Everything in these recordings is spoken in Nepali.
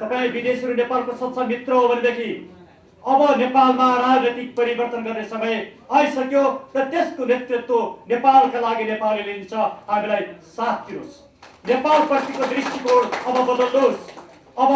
तपाईँ विदेशीहरू नेपालको सच्चा मित्र हो भनेदेखि अब नेपालमा राजनीतिक परिवर्तन गर्ने समय आइसक्यो र त्यसको नेतृत्व नेपालका लागि नेपालीले लिन्छ। हामीलाई साथ दिनुहोस्। नेपालप्रतिको दृष्टिकोण अब बदल्नुहोस्। अब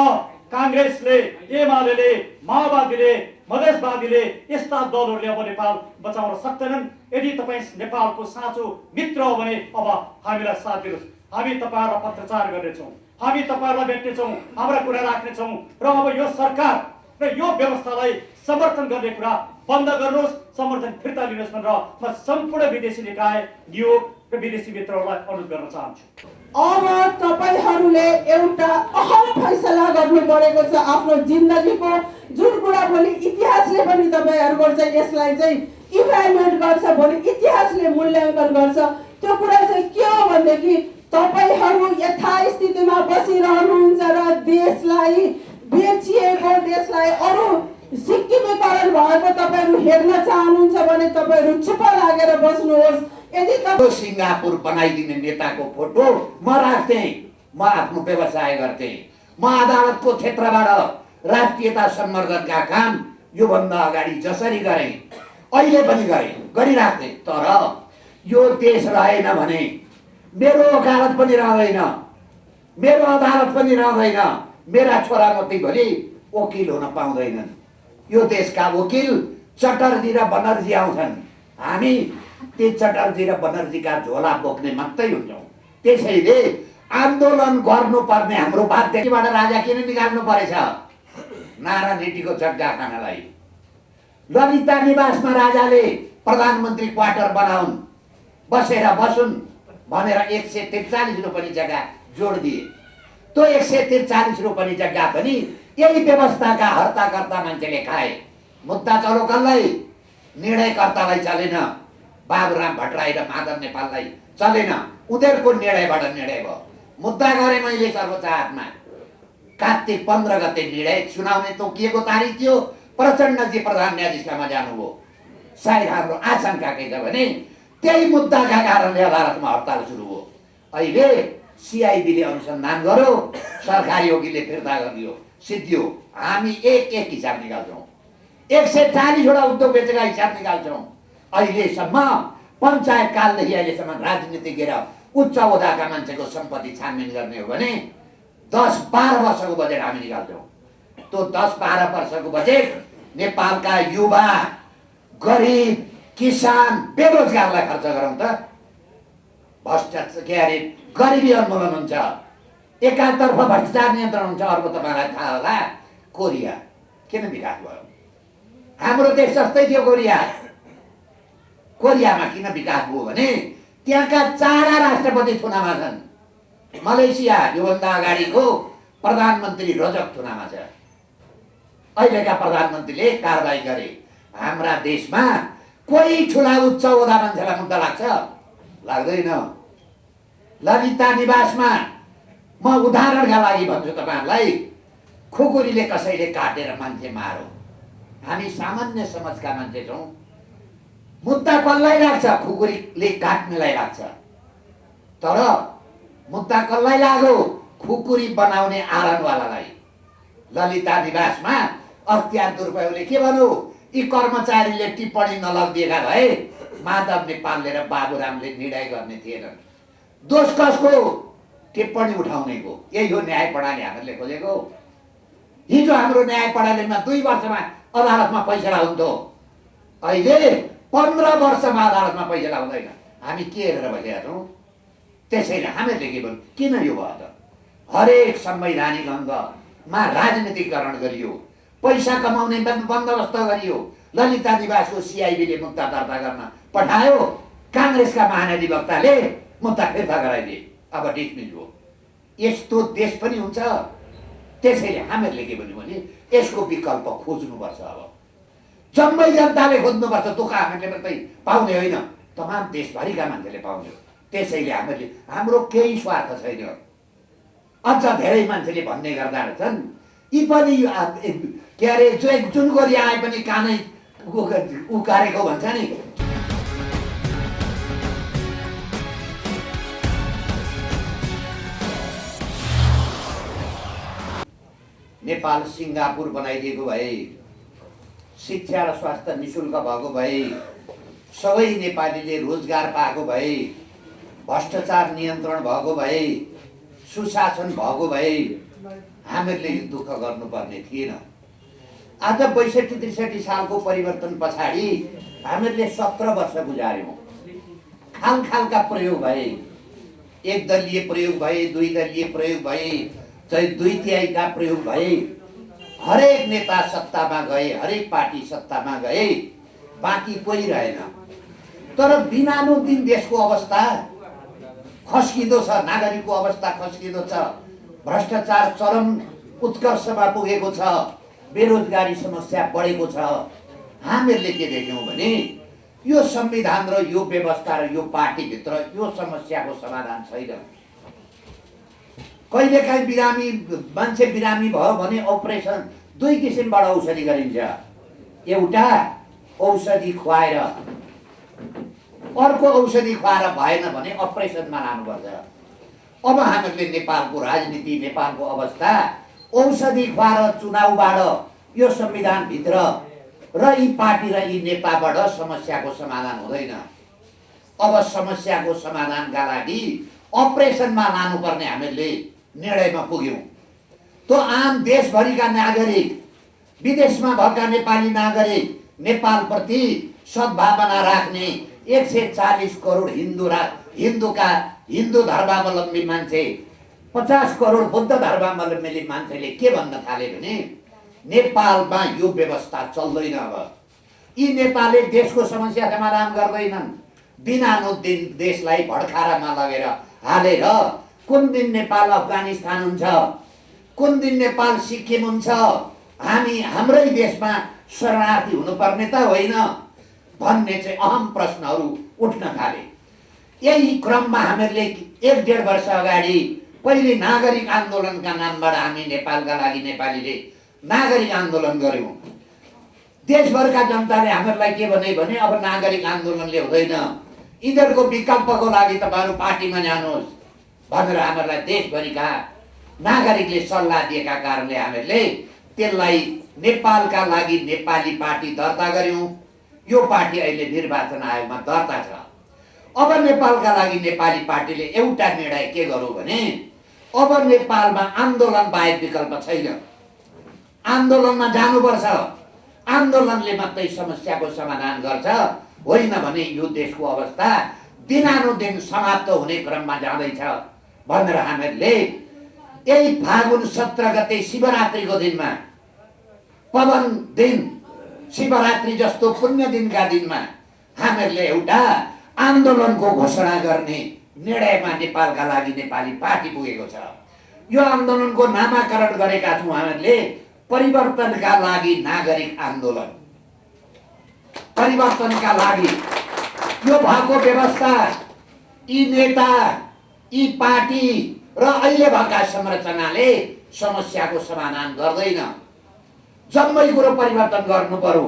कांग्रेसले, एमाले, माओवादीले, मधेसवादीले यस्ता दलहरूले अब नेपाल बचाउन सक्दैनन्। यदि तपाईँ नेपालको साँचो मित्र हो भने अब हामीलाई साथ दिनुहोस्। हामी तपाईहरुलाई पत्रचार गर्नेछौँ, हामी तपाईहरुलाई भेट्नेछौँ, हाम्रा कुरा राख्नेछौँ र अब यो सरकार र यो व्यवस्थालाई समर्थन गर्ने कुरा बन्द गर्नुहोस्, समर्थन फिर्ता लिनुहोस् भनेर म सम्पूर्ण विदेशी निकाय, नियोग र विदेशी मित्रहरूलाई अनुरोध गर्न चाहन्छु। अब तपाईहरुले एउटा अहम फैसला गर्नु परेको छ आफ्नो जिन्दगीको। जुन कुरा भोलि इतिहासले पनि तपाईहरुको चाहिँ यसलाई चाहिँ इभ्यालुएट गर्छ, भोलि इतिहासले मूल्याङ्कन गर्छ। त्यो कुरा चाहिँ के हो भनेदेखि तपाईहरु यथास्थितिमा बसिरहनुहुन्छ र देशलाई बेचिएको, देशलाई अरु सिक्किमीकरण भएको तपाईहरु हेर्न चाहनुहुन्छ भने तपाईहरु चुप लागेर बस्नुहोस्। यदि तपाईँ सिंगापुर बनाइदिने नेताको फोटो म राख्थे, म आफ्नो व्यवसाय गर्थे, म अदालतको क्षेत्रबाट राष्ट्रियता संवर्धनका काम योभन्दा अगाडि जसरी गरे अहिले पनि गरिराख्थे। तर यो देश रहेन भने मेरो वकालत पनि रहँदैन, मेरो अदालत पनि रहँदैन, मेरा छोरा मात्रै भोलि वकिल हुन पाउँदैनन्। यो देशका वकिल चटर्जी र बनर्जी आउँछन्, हामी ती चटर्जी र बनर्जीका झोला बोक्ने मात्रै हुन्छौँ। त्यसैले आन्दोलन गर्नुपर्ने हाम्रो बाध्यताबाट राजा किन निकाल्नु परेछ? नारा नीतिको जग्गा खानलाई। ललिता निवासमा राजाले प्रधानमन्त्री क्वार्टर बनाउन्, बसुन् भनेर 143 रुपैयाँ जग्गा जोड दिए। त्यो 143 रुपैयाँ जग्गा पनि यही व्यवस्थाका हर्ताकर्ता मान्छेले खाए। मुद्दा चलो कसलाई? निर्णयकर्तालाई चलेन। बाबुराम भट्टराई र माधव नेपाललाई चलेन। उनीहरूको निर्णयबाट निर्णय भयो। मुद्दा गरे मैले सर्वोच्च हातमा। कार्तिक 15 गते निर्णय सुनाउने तोकिएको तारिख थियो। प्रचण्डजी प्रधान न्यायाधीशमा जानुभयो। सायद हाम्रो आशंका के छ भने त्यही मुद्दाका कारणले अदालतमा हडताल सुरु भयो। अहिले सिआइडीले अनुसन्धान गर्यो, सरकारी वकिलले फिर्ता गरिदियो, सिद्धियो। हामी एक हिसाब निकाल्छौँ, 140 वटा उद्योग बेचेका हिसाब निकाल्छौँ। अहिलेसम्म पञ्चायत कालदेखि अहिलेसम्म राजनीतिज्ञ र उच्च ओहदाका मान्छेको सम्पत्ति छानबिन गर्ने हो भने 10-12 वर्षको बजेट हामी निकाल्छौँ। त्यो 10-12 वर्षको बजेट नेपालका युवा, गरिब, किसान, बेरोजगारलाई खर्च गरौँ त। भ्रष्टाचार गरिबी उन्मूलन हुन्छ, एकातर्फ भ्रष्टाचार नियन्त्रण हुन्छ। अर्को तपाईँलाई थाहा होला, कोरिया किन विकास भयो? हाम्रो देश जस्तै थियो कोरिया। कोरियामा किन विकास भयो भने त्यहाँका 4 राष्ट्रपति थुनामा छन्। मलेसिया योभन्दा अगाडिको प्रधानमन्त्री रजक थुनामा छ। अहिलेका प्रधानमन्त्रीले कारबाही गरे। हाम्रा देशमा कोही ठुला उच्च ओहदा मान्छेलाई मुद्दा लाग्छ? लाग्दैन। ललिता निवासमा म उदाहरणका लागि भन्छु तपाईहरुलाई, खुकुरीले कसैले काटेर मान्छे मारो। हामी सामान्य समाजका मान्छे छौँ। मुद्दा कसलाई लाग्छ? खुकुरीले काट्नेलाई लाग्छ। तर मुद्दा कसलाई लाग्यो? खुकुरी बनाउने आरणवालालाई। ललिता निवासमा अख्तियार दुरुपयोगले के भन्यो? यी कर्मचारीले टिप्पणी नलगिदिएका भए माधव नेपालले र बाबुरामले निर्णय गर्ने थिएनन्। दोष कसको? टिप्पणी उठाउनेको। यही हो न्याय प्रणाली हामीले खोजेको। हिजो हाम्रो न्याय प्रणालीमा 2 वर्षमा अदालतमा फैसला हुन्थ्यो, अहिले 15 वर्षमा अदालतमा फैसला हुँदैन। हामी के हेरेर बसेका छौँ? त्यसैले हामीले के भन्नु, किन यो भयो त? हरेक संवैधानिक अङ्गमा राजनीतिकरण गरियो, पैसा कमाउने बन्दोबस्त गरियो। ललिता निवासको सिआइडीले मुद्दा दर्ता गर्न पठायो, काङ्ग्रेसका महाधिवक्ताले मुद्दा फिर्ता गराइदिए, अब डिसमिस भयो। यस्तो देश पनि हुन्छ। त्यसैले हामीहरूले के भन्यो भने यसको विकल्प खोज्नुपर्छ। अब जम्मै जनताले खोज्नुपर्छ। दुःख हामीले मात्रै पाउने होइन, तमाम देशभरिका मान्छेले पाउने हो। त्यसैले हामीले, हाम्रो केही स्वार्थ छैन। अझ धेरै मान्छेले भन्ने गर्दा रहेछन्, यी पनि के अरे जुन गरी आए पनि कानै उकारेको भन्छ नि। नेपाल सिङ्गापुर बनाइदिएको भए, शिक्षा र स्वास्थ्य निशुल्क भएको भए, सबै नेपालीले रोजगार पाएको भए, भ्रष्टाचार नियन्त्रण भएको भए, सुशासन भएको भए हामीहरूले यो दुःख गर्नुपर्ने थिएन। आज 62-63 सालको परिवर्तन पछाडि हामीहरूले 17 वर्ष गुजार्यौँ। खालका प्रयोग भए, एकदलीय प्रयोग भए, 2 दलीय प्रयोग भए, चाहे 2/3 का प्रयोग भए, हरेक नेता सत्तामा गए, हरेक पार्टी सत्तामा गए, बाँकी कोही रहेन। तर दिनानुदिन देशको अवस्था खस्किँदो छ, नागरिकको अवस्था खस्किँदो छ, भ्रष्टाचार चरम उत्कर्षमा पुगेको छ, बेरोजगारी समस्या बढेको छ। हामीहरूले के देख्यौँ भने यो संविधान र यो व्यवस्था र यो पार्टीभित्र यो समस्याको समाधान छैन। कहिलेकाहीँ मान्छे बिरामी भयो भने अपरेसन 2 किसिमबाट औषधि गरिन्छ। एउटा औषधि खुवाएर, अर्को औषधि खुवाएर भएन भने अपरेसनमा लानुपर्छ। अब हामीले नेपालको राजनीति, नेपालको अवस्था औषधि खुवाएर चुनावबाट यो संविधानभित्र र यी पार्टी र यी नेताबाट समस्याको समाधान हुँदैन। अब समस्याको समाधानका लागि अपरेसनमा लानुपर्ने हामीले निर्णयमा पुग्यौँ। तो आम देशभरिका नागरिक, विदेशमा भएका नेपाली नागरिक, नेपालप्रति सद्भावना राख्ने 140 करोड हिन्दू धर्मावलम्बी मान्छे, 50 करोड बुद्ध धर्मावलम्बी मान्छेले के भन्न थाले भने नेपालमा यो व्यवस्था चल्दैन। अब यी नेताले देशको समस्या समाधान गर्दैनन्, दिनानुदिन देशलाई भड्कारामा लगेर हालेर कुन दिन नेपाल अफगानिस्तान हुन्छ, कुन दिन नेपाल सिक्किम हुन्छ, हाम्रै देशमा शरणार्थी हुनुपर्ने त होइन भन्ने चाहिँ अहम प्रश्नहरू उठ्न थाले। यही क्रममा हामीहरूले 1-1.5 वर्ष अगाडि पहिले नागरिक आन्दोलनका नामबाट हामी नेपालका लागि नेपालीले नागरिक आन्दोलन गर्यौँ। देशभरका जनताले हामीहरूलाई के भने अब नागरिक आन्दोलनले हुँदैन, यिनीहरूको विकल्पको लागि तपाईँहरू पार्टीमा जानुहोस् भनेर हामीहरूलाई देशभरिका नागरिकले सल्लाह दिएका कारणले हामीहरूले त्यसलाई नेपालका लागि नेपाली पार्टी दर्ता गर्यौँ। यो पार्टी अहिले निर्वाचन आयोगमा दर्ता छ। अब नेपालका लागि नेपाली पार्टीले एउटा निर्णय के गरौँ भने अब नेपालमा आन्दोलन बाहेक विकल्प छैन, आन्दोलनमा जानुपर्छ। आन्दोलनले मात्रै समस्याको समाधान गर्छ, होइन भने यो देशको अवस्था दिनानुदिन समाप्त हुने क्रममा जाँदैछ भनेर हामीहरूले यही फागुन 17 गते शिवरात्रिको दिनमा, पवन दिन, शिवरात्रि जस्तो पुण्य दिनका दिनमा हामीहरूले एउटा आन्दोलनको घोषणा गर्ने निर्णयमा नेपालका लागि नेपाली पार्टी पुगेको छ। यो आन्दोलनको नामाकरण गरेका छौँ हामीले परिवर्तनका लागि नागरिक आन्दोलन। परिवर्तनका लागि यो भएको व्यवस्था, यी नेता, यी पार्टी र अहिले भएका संरचनाले समस्याको समाधान गर्दैन। जम्मै कुरो परिवर्तन गर्नु पर्यो।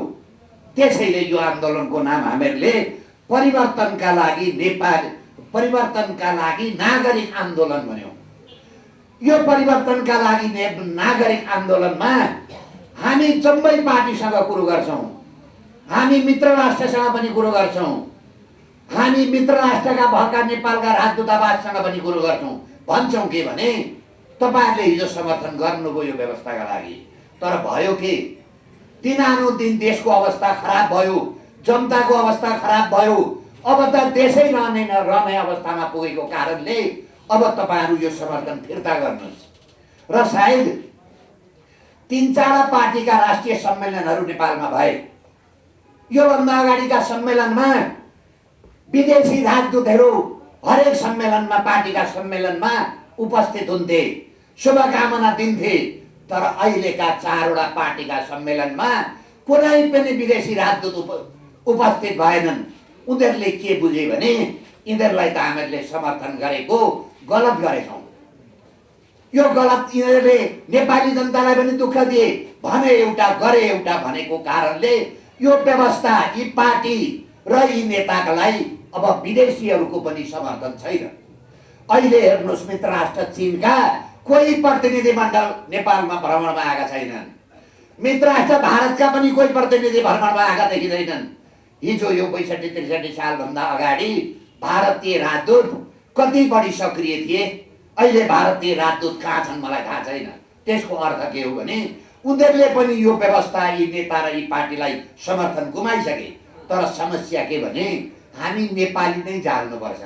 त्यसैले यो आन्दोलनको नाम हामीहरूले परिवर्तनका लागि नागरिक आन्दोलन भन्यौँ। यो परिवर्तनका लागि नागरिक आन्दोलनमा हामी जम्मै पार्टीसँग कुरो गर्छौँ, हामी मित्र राष्ट्रसँग पनि कुरो गर्छौँ, हामी मित्र राष्ट्रका भएका नेपालका राजदूतावाससँग पनि कुरो गर्छौँ। भन्छौँ के भने तपाईँहरूले हिजो समर्थन गर्नुभयो यो व्यवस्थाका लागि, तर भयो के दिनानुदिन देशको अवस्था खराब भयो, जनताको अवस्था खराब भयो। अब त देशै रहने अवस्थामा पुगेको कारणले अब तपाईँहरू यो समर्थन फिर्ता गर्नुहोस्। र सायद 3-4 पार्टीका राष्ट्रिय सम्मेलनहरू नेपालमा भए, योभन्दा अगाडिका सम्मेलनमा विदेशी राजदूतहरू हरेक सम्मेलनमा, पार्टीका सम्मेलनमा उपस्थित हुन्थे, शुभकामना दिन्थे। तर अहिलेका 4वटा पार्टीका सम्मेलनमा कुनै पनि विदेशी राजदूत उपस्थित भएनन्। उनीहरूले के बुझे भने यिनीहरूलाई त हामीहरूले समर्थन गरेको गलत गरेछौँ, यो गलत, यिनीहरूले नेपाली जनतालाई पनि दुःख दिए भने एउटा गरे एउटा भनेको कारणले यो व्यवस्था, यी पार्टी र यी नेतालाई अब विदेशीहरूको पनि समर्थन छैन। अहिले हेर्नुहोस् मित्र राष्ट्र चीनका कोही प्रतिनिधिमण्डल नेपालमा भ्रमणमा आएका छैनन्। मित्र राष्ट्र भारतका पनि कोही प्रतिनिधि भ्रमणमा आएका देखिँदैनन्। हिजो यो ६५-६३ सालभन्दा अगाडि भारतीय राजदूत कति बढी सक्रिय थिए, अहिले भारतीय राजदूत कहाँ छन् मलाई थाहा छैन। त्यसको अर्थ के हो भने उनीहरूले पनि यो व्यवस्था, यी नेता र यी पार्टीलाई समर्थन गुमाइसके। तर समस्या के भने हामी नेपाली नै जान्नुपर्छ।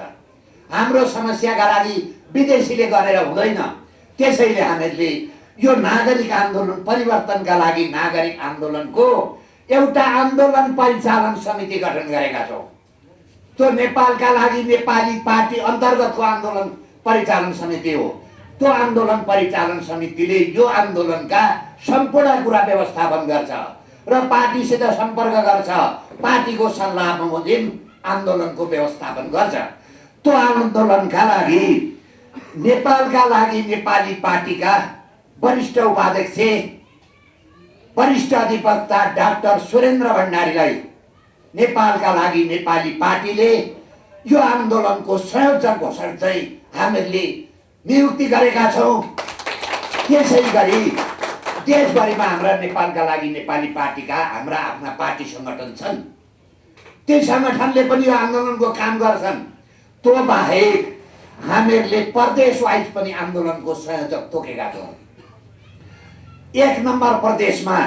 हाम्रो समस्याका लागि विदेशीले गरेर हुँदैन। त्यसैले हामीहरूले यो नागरिक आन्दोलन परिवर्तनका लागि नागरिक आन्दोलनको एउटा आन्दोलन परिचालन समिति गठन गरेका छौँ। त्यो नेपालका लागि नेपाली पार्टी अन्तर्गतको आन्दोलन परिचालन समिति हो। त्यो आन्दोलन परिचालन समितिले यो आन्दोलनका सम्पूर्ण कुरा व्यवस्थापन गर्छ र पार्टीसित सम्पर्क गर्छ। पार्टीको सल्लाह बमोजिम आन्दोलनको व्यवस्थापन गर्छ। त्यो आन्दोलनका लागि नेपालका लागि नेपाली पार्टीका वरिष्ठ उपाध्यक्ष, वरिष्ठ अधिवक्ता डाक्टर सुरेन्द्र भण्डारीलाई नेपालका लागि नेपाली पार्टीले यो आन्दोलनको संयोजक घोषणा चाहिँ हामीहरूले नियुक्ति गरेका छौँ। त्यसै गरी देशभरिमा हाम्रा नेपालका लागि नेपाली पार्टीका हाम्रा आफ्ना पार्टी सङ्गठन छन्। ती सङ्गठनले पनि यो आन्दोलनको काम गर्छन्। त्यो बाहेक हामीहरूले प्रदेश वाइज पनि आन्दोलनको संयोजक तोकेका छौँ। 1 नम्बर प्रदेशमा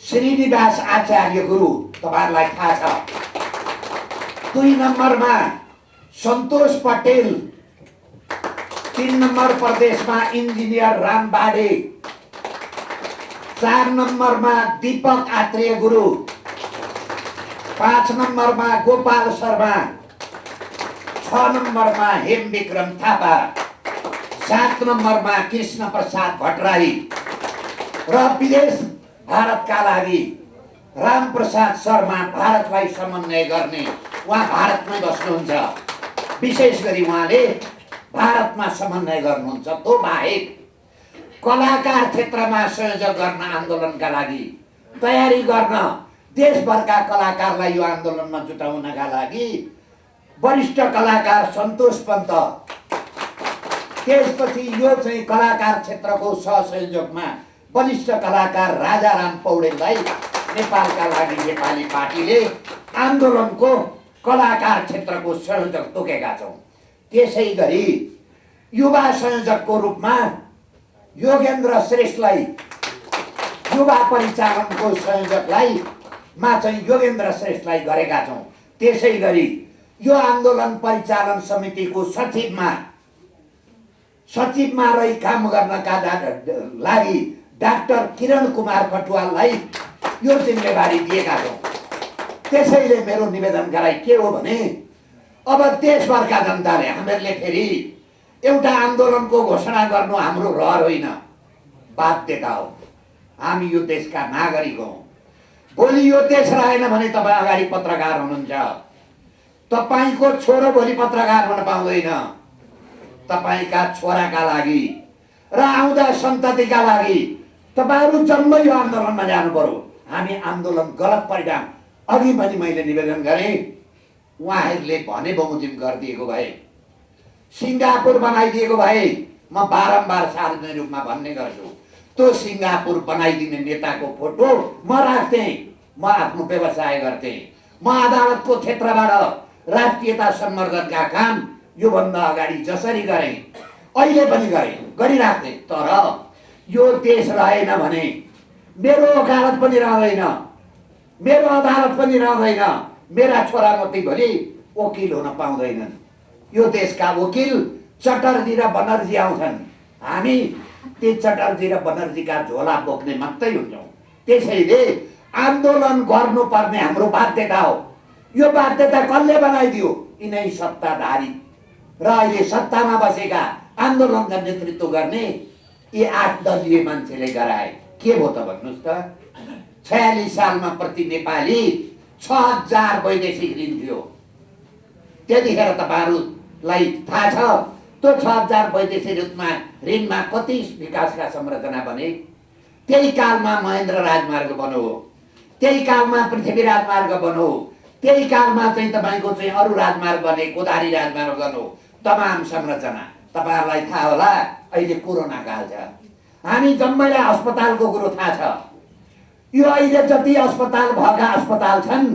श्रीनिवास आचार्य गुरु, तपाईँहरूलाई थाहा छ। 2 नम्बरमा सन्तोष पटेल, 3 नम्बर प्रदेशमा इन्जिनियर राम बाडे, 4 नम्बरमा दीपक आत्रेय गुरु, 5 नम्बरमा गोपाल शर्मा, 6 नम्बरमा हेम विक्रम थापा, 7 नम्बरमा कृष्ण प्रसाद भट्टराई र विदेश भारतका लागि राम प्रसाद शर्मा, भारतलाई समन्वय गर्ने। उहाँ भारतमै बस्नुहुन्छ। विशेष गरी उहाँले भारतमा समन्वय गर्नुहुन्छ। त्यो बाहेक कलाकार क्षेत्रमा संयोजक गर्न आन्दोलनका लागि तयारी गर्न देशभरका कलाकारलाई यो आन्दोलनमा जुटाउनका लागि वरिष्ठ कलाकार सन्तोष पन्त, त्यसपछि यो चाहिँ कलाकार क्षेत्रको सहसंयोजकमा वरिष्ठ कलाकार राजाराम पौडेललाई नेपालका लागि नेपाली पार्टीले आन्दोलनको कलाकार क्षेत्रको संयोजक तोकेका छौँ। त्यसै गरी युवा संयोजकको रूपमा योगेन्द्र श्रेष्ठलाई, युवा परिचालनको संयोजकलाई चाहिँ योगेन्द्र श्रेष्ठलाई गरेका छौँ। त्यसै गरी यो आन्दोलन परिचालन समितिको सचिवमा रही काम गर्नका लागि डाक्टर किरण कुमार कटुवाललाई यो जिम्मेवारी दिएका छौँ। त्यसैले मेरो निवेदन गराइ के हो भने अब देशभरका जनताले हामीहरूले फेरि एउटा आन्दोलनको घोषणा गर्नु हाम्रो रहर होइन, बाध्यता हो। हामी यो देशका नागरिक हौँ। भोलि यो देश रहेन भने तपाईँ अगाडि पत्रकार हुनुहुन्छ। तपाईँको छोरो भोलि पत्रकार हुन पाउँदैन। तपाईँका छोराका लागि र आउँदा सन्ततिका लागि तपाईँहरू जम्मै यो आन्दोलनमा जानु पर्यो। हामी आन्दोलन गलत परिणाम अघि पनि मैले निवेदन गरेँ, उहाँहरूले भने बमोजिम गरिदिएको भए, सिङ्गापुर बनाइदिएको भए म बारम्बार सार्वजनिक रूपमा भन्ने गर्छु। त्यो सिङ्गापुर बनाइदिने नेताको फोटो म राख्थेँ, म आफ्नो व्यवसाय गर्थेँ। म अदालतको क्षेत्रबाट राष्ट्रियता संवर्धनका काम योभन्दा अगाडि जसरी गरेँ अहिले पनि गरिराख्थेँ। तर यो देश रहेन भने मेरो वकालत पनि रहँदैन, मेरो अदालत पनि रहँदैन। मेरा छोरा मात्रै भोलि वकिल हुन पाउँदैनन्। यो देशका वकिल चटर्जी र बनर्जी आउँछन्। हामी ती चटर्जी र बनर्जीका झोला बोक्ने मात्रै हुन्छौँ। त्यसैले आन्दोलन गर्नुपर्ने हाम्रो बाध्यता हो। यो बाध्यता कसले बनाइदियो? यिनै सत्ताधारी र अहिले सत्तामा बसेका आन्दोलनका नेतृत्व गर्ने यी 8 दलीय मान्छेले गराए। के भयो त भन्नुहोस् त? 46 सालमा प्रति नेपाली 6000 वैदेशिक ऋण थियो। त्यतिखेर तपाईँहरूलाई थाहा छ त्यो 6000 वैदेशिक ऋणमा कति विकासका संरचना बने? त्यही कालमा महेन्द्र राजमार्ग बन्यो, त्यही कालमा पृथ्वी राजमार्ग बन्यो, त्यही कालमा चाहिँ तपाईँको चाहिँ अरू राजमार्ग बने, कोदारी राजमार्ग बन्यो, तमाम संरचना। तपाईहरुलाई थाहा होला अहिले कोरोना काल छ। हामी जम्मैलाई अस्पतालको कुरो थाहा छ। यो अहिले जति अस्पताल भएका अस्पताल छन्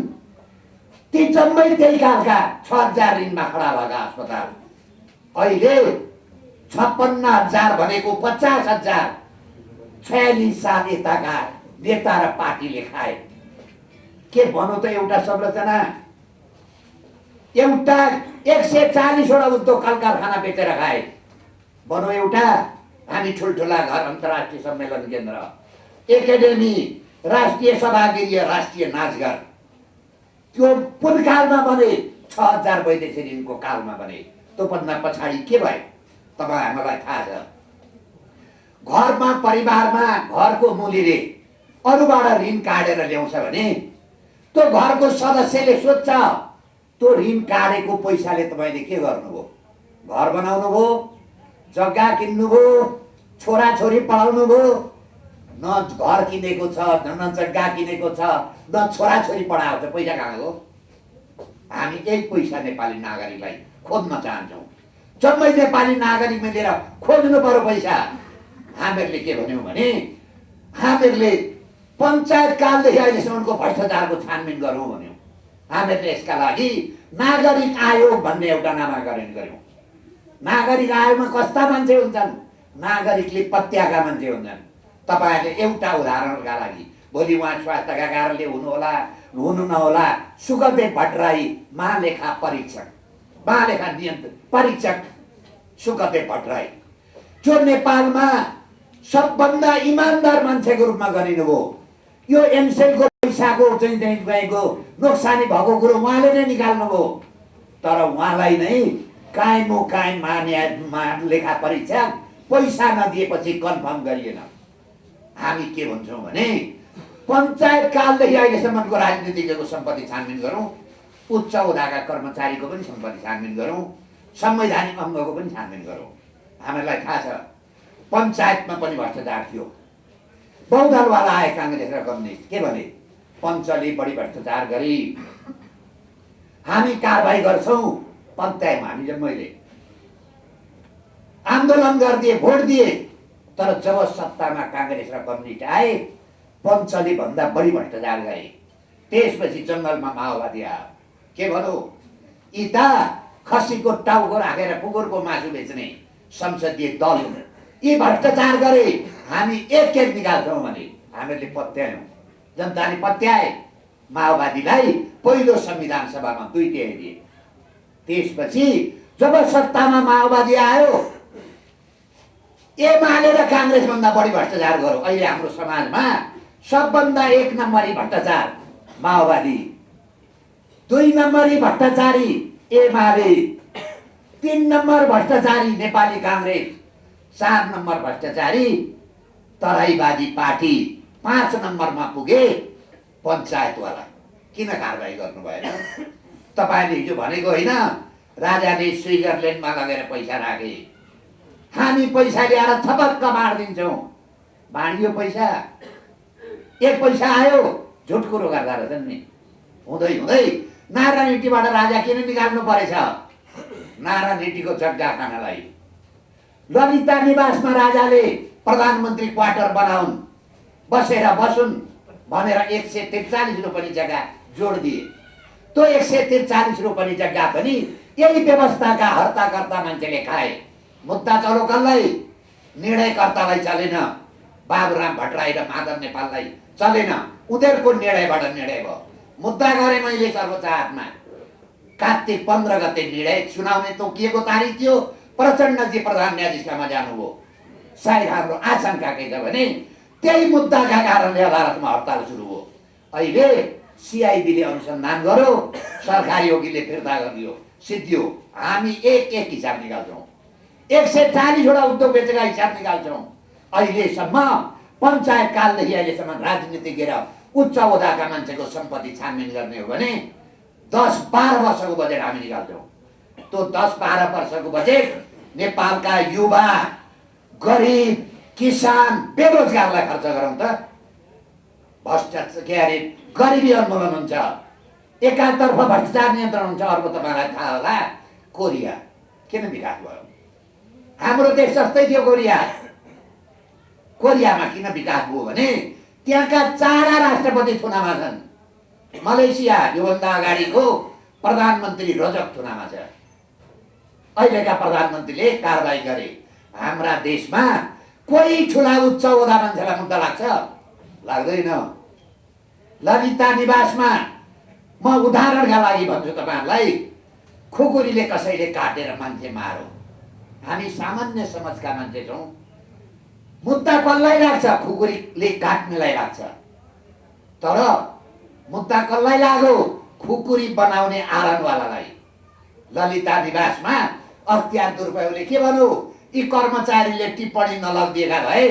ती जम्मै त्यही कालका 6000 ऋणमा खडा भएका अस्पताल अहिले 56,000 भनेको 50,000 46 साल यताका नेता र पार्टीले खाए। के भनौँ त एउटा संरचना एउटा 140 वटा उद्योग कल कारखाना बेचेर खाए। भनौँ एउटा हामी ठुल्ठुला घर अन्तर्राष्ट्रिय सम्मेलन केन्द्र एकाडेमी राष्ट्रिय सभागृह राष्ट्रिय नाचघर त्यो कुन कालमा बने 6000 वैदेशिक ऋणको कालमा बने। त्योभन्दा पछाडि के भयो तपाईँ हामीलाई थाहा छ। घरमा परिवारमा घरको मुलीले अरूबाट ऋण काटेर ल्याउँछ भने त्यो घरको सदस्यले सोध्छ त्यो ऋण काटेको पैसाले तपाईँले के गर्नुभयो? घर बनाउनु भयो, जग्गा किन्नु भयो, छोराछोरी पढाउनु भयो? न घर किनेको छ, न जग्गा किनेको छ, न छोराछोरी पढाएको छ, पैसा कहाँ हो? हामी एक पैसा नेपाली नागरिकलाई खोज्न चाहन्छौँ। जम्मै नेपाली नागरिक मिलेर खोज्नु पर्यो पैसा। हामीहरूले के भन्यौँ भने हामीहरूले पञ्चायत कालदेखि अहिलेसम्मको भ्रष्टाचारको छानबिन गरौँ भन्यौँ। हामीहरूले यसका लागि नागरिक आयोग भन्ने एउटा नामाकरण गर्यौँ। नागरिक आयोगमा कस्ता मान्छे हुन्छन्? नागरिकले पत्याएका मान्छे हुन्छन्। तपाईहरुले एउटा उदाहरणका लागि भोलि उहाँ स्वास्थ्यका कारणले हुनुहोला हुनु नहोला सुखदेव भट्टराई महालेखा परीक्षक महालेखा नियन्त्रण परीक्षक सुखदेव भट्टराई जो नेपालमा सबभन्दा इमानदार मान्छेको रूपमा गरिनुभयो। यो एमसेलको पैसाको चाहिँ गएको नोक्सानी भएको कुरो उहाँले नै निकाल्नुभयो। तर उहाँलाई नै कायम महालेखा परीक्षक पैसा नदिएपछि कन्फर्म गरिएन। हामी के भन्छौँ भने पञ्चायत कालदेखि अहिलेसम्मको राजनीतिज्ञको सम्पत्ति छानबिन गरौँ, उच्च ओहदाका कर्मचारीको पनि सम्पत्ति छानबिन गरौँ, संवैधानिक अङ्गको पनि छानबिन गरौँ। हामीलाई थाहा छ पञ्चायतमा पनि भ्रष्टाचार थियो। बहुदलवाला आए काङ्ग्रेस र कम्युनिस्ट के भने पञ्चले बढी भ्रष्टाचार गरी हामी कारबाही गर्छौँ। पञ्चायतमा हामी जम्मैले आन्दोलन गरिदिए, भोट दिए। तर जब सत्तामा काङ्ग्रेस र कम्युनिस्ट आए पञ्चले भन्दा बढी भ्रष्टाचार गरे। त्यसपछि जङ्गलमा माओवादी आयो। के भनौँ यी त खसीको टाउको राखेर कुकुरको मासु बेच्ने संसदीय दल हुन्। यी भ्रष्टाचार गरे हामी एक निकाल्छौँ भने हामीहरूले पत्यायौँ। जनताले पत्याए माओवादीलाई पहिलो संविधान सभामा 2 तिहाई दिए। त्यसपछि जब सत्तामा माओवादी आयो एमाले र काङ्ग्रेस भन्दा बढी भ्रष्टाचार गर्यो। अहिले हाम्रो समाजमा सबभन्दा 1 नम्बरी भ्रष्टाचार माओवादी, 2 नम्बरी भ्रष्टाचारी एमाले, 3 नम्बर भ्रष्टाचारी नेपाली काङ्ग्रेस, 4 नम्बर भ्रष्टाचारी तराईवादी पार्टी, 5 नम्बरमा पुगे पञ्चायतवाला। किन कारबाही गर्नु भएन? तपाईँले हिजो भनेको होइन राजाले स्विजरल्यान्डमा लगेर पैसा राखे। हामी पैसा ल्याएर थपक्क बाँडिदिन्छौँ। बाँडियो पैसा, 1 पैसा आयो। झुट कुरो गर्दा रहेछन् नि। हुँदै हुँदै नारायणहिटीबाट राजा किन निकाल्नु परेछ? नारायणहिटीको जग्गा खानलाई। ललिता निवासमा राजाले प्रधानमन्त्री क्वार्टर बनाउन्, बसेर बसुन् भनेर 143 रुपैयाँ जग्गा जोड दिए। त्यो 143 रुपैयाँ जग्गा पनि यही व्यवस्थाका हर्ताकर्ता मान्छेले खाए। मुद्दा चलो कसलाई? निर्णयकर्तालाई चलेन। बाबुराम भट्टराई र माधव नेपाललाई चलेन। उनीहरूको निर्णयबाट निर्णय भयो। मुद्दा गरेँ मैले सर्वोच्च हातमा। कार्तिक 15 गते निर्णय सुनाउने तोकिएको तारिख थियो। प्रचण्डजी प्रधान न्यायाधीशकामा जानुभयो। सायद हाम्रो आशंका के छ भने त्यही मुद्दाका कारणले अदालतमा हडताल सुरु भयो। अहिले सिआइडीले अनुसन्धान गर्यो, सरकारी वकिलले फिर्ता गरिदियो, सिद्धियो। हामी एक हिसाब निकाल्छौँ। 140 वटा उद्योग बेचेका हिसाब निकाल्छौँ। अहिलेसम्म पञ्चायत कालदेखि अहिलेसम्म राजनीतिज्ञ र उच्च ओहदाका मान्छेको सम्पत्ति छानबिन गर्ने हो भने 10-12 वर्षको बजेट हामी निकाल्छौँ। त्यो 10-12 वर्षको बजेट नेपालका युवा, गरिब, किसान, बेरोजगारलाई खर्च गरौँ त। भ्रष्टाचार के अरे गरिबी उन्मूलन हुन्छ, एकातर्फ भ्रष्टाचार नियन्त्रण हुन्छ। अर्को तपाईँलाई थाहा होला कोरिया किन विकास भयो? हाम्रो देश जस्तै थियो कोरिया। कोरियामा किन विकास भयो भने त्यहाँका 4 राष्ट्रपति थुनामा छन्। मलेसिया योभन्दा अगाडिको प्रधानमन्त्री रजक थुनामा छ। अहिलेका प्रधानमन्त्रीले कारबाही गरे। हाम्रा देशमा कोही ठुला उच्च ओदा मान्छेलाई मुद्दा लाग्छ? लाग्दैन। ललिता निवासमा म उदाहरणका लागि भन्छु तपाईहरुलाई, खुकुरीले कसैले काटेर मान्छे मारो। हामी सामान्य समाजका मान्छे छौं। मुद्दा कसलाई लाग्छ? खुकुरीले काट्नेलाई लाग्छ। तर मुद्दा कसलाई लाग्यो? खुकुरी बनाउने आरनवालालाई। ललिता निवासमा अख्तियार दुरुपयोगले के भन्यो? यी कर्मचारीले टिप्पणी नलगिदिएका भए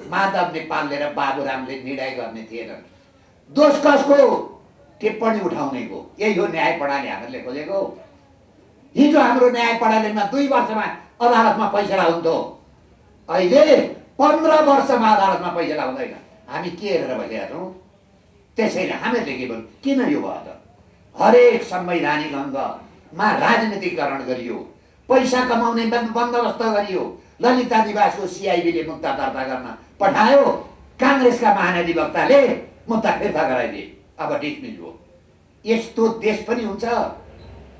माधव नेपालले र बाबुरामले निर्णय गर्ने थिएनन्। दोष कसको? टिप्पणी उठाउनेको। यही हो न्याय प्रणाली हामीले खोजेको। हिजो हाम्रो न्याय प्रणालीमा 2 वर्षमा अदालतमा फैसला हुन्थ्यो। अहिले 15 वर्षमा अदालतमा फैसला हुँदैन। हामी के हेरेर बसेका छौँ? त्यसैले हामीले के भन्नु? किन यो भयो त? हरेक संवैधानिक अङ्गमा राजनीतिकरण गरियो, पैसा कमाउने बन्दोबस्त गरियो। ललिता निवासको सिआइबीले मुद्दा दर्ता गर्न पठायो, काङ्ग्रेसका महाधिवक्ताले मुद्दा फिर्ता गराइदिए, अब डिसमिस हो। यस्तो देश पनि हुन्छ।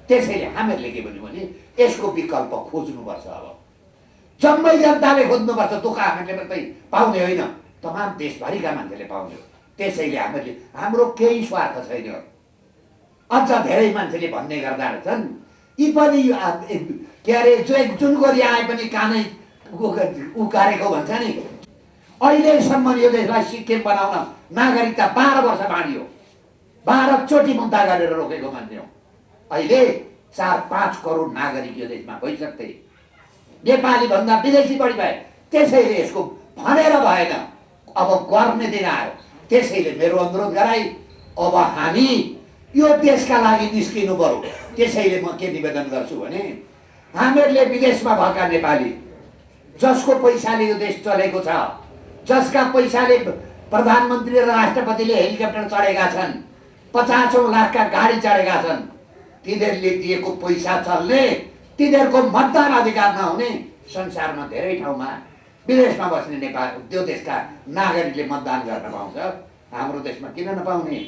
त्यसैले हामीहरूले के भन्यो भने यसको विकल्प खोज्नुपर्छ। अब जम्मै जनताले खोज्नुपर्छ। दुःख हामीले मात्रै पाउने होइन, तमाम देशभरिका मान्छेले पाउने हो। त्यसैले हामीले हाम्रो केही स्वार्थ छैन। अझ धेरै मान्छेले भन्ने गर्दा रहेछन् यी पनि के अरे जुन गरी आए पनि कानै उकारेको भन्छ नि। अहिलेसम्म यो देशलाई सिक्किम बनाउन नागरिकता 12 वर्ष बाँडियो। 12 चोटि मुद्दा गरेर रोकेको मान्छे हो। अहिले 4-5 करोड नागरिक यो देशमा भइसक्थे। नेपाली भन्दा विदेशी बढी भए। त्यसैले यसको भनेर भएन, अब गर्ने दिन आयो। त्यसैले मेरो अनुरोध गराई अब हामी यो देशका लागि निस्किनु पर्यो। त्यसैले म के निवेदन गर्छु भने हामीहरूले विदेशमा भएका नेपाली जसको पैसाले यो देश चलेको छ, जसका पैसाले प्रधानमन्त्री र राष्ट्रपतिले हेलिकप्टर चढेका छन्, 50औं लाखका गाडी चढेका छन्, तिनीहरूले दिएको पैसा चल्ने, तिनीहरूको मतदान अधिकार नहुने संसारमा धेरै ठाउँमा विदेशमा बस्ने नेपाल त्यो देशका नागरिकले मतदान गर्न पाउँछ। हाम्रो देशमा किन नपाउने?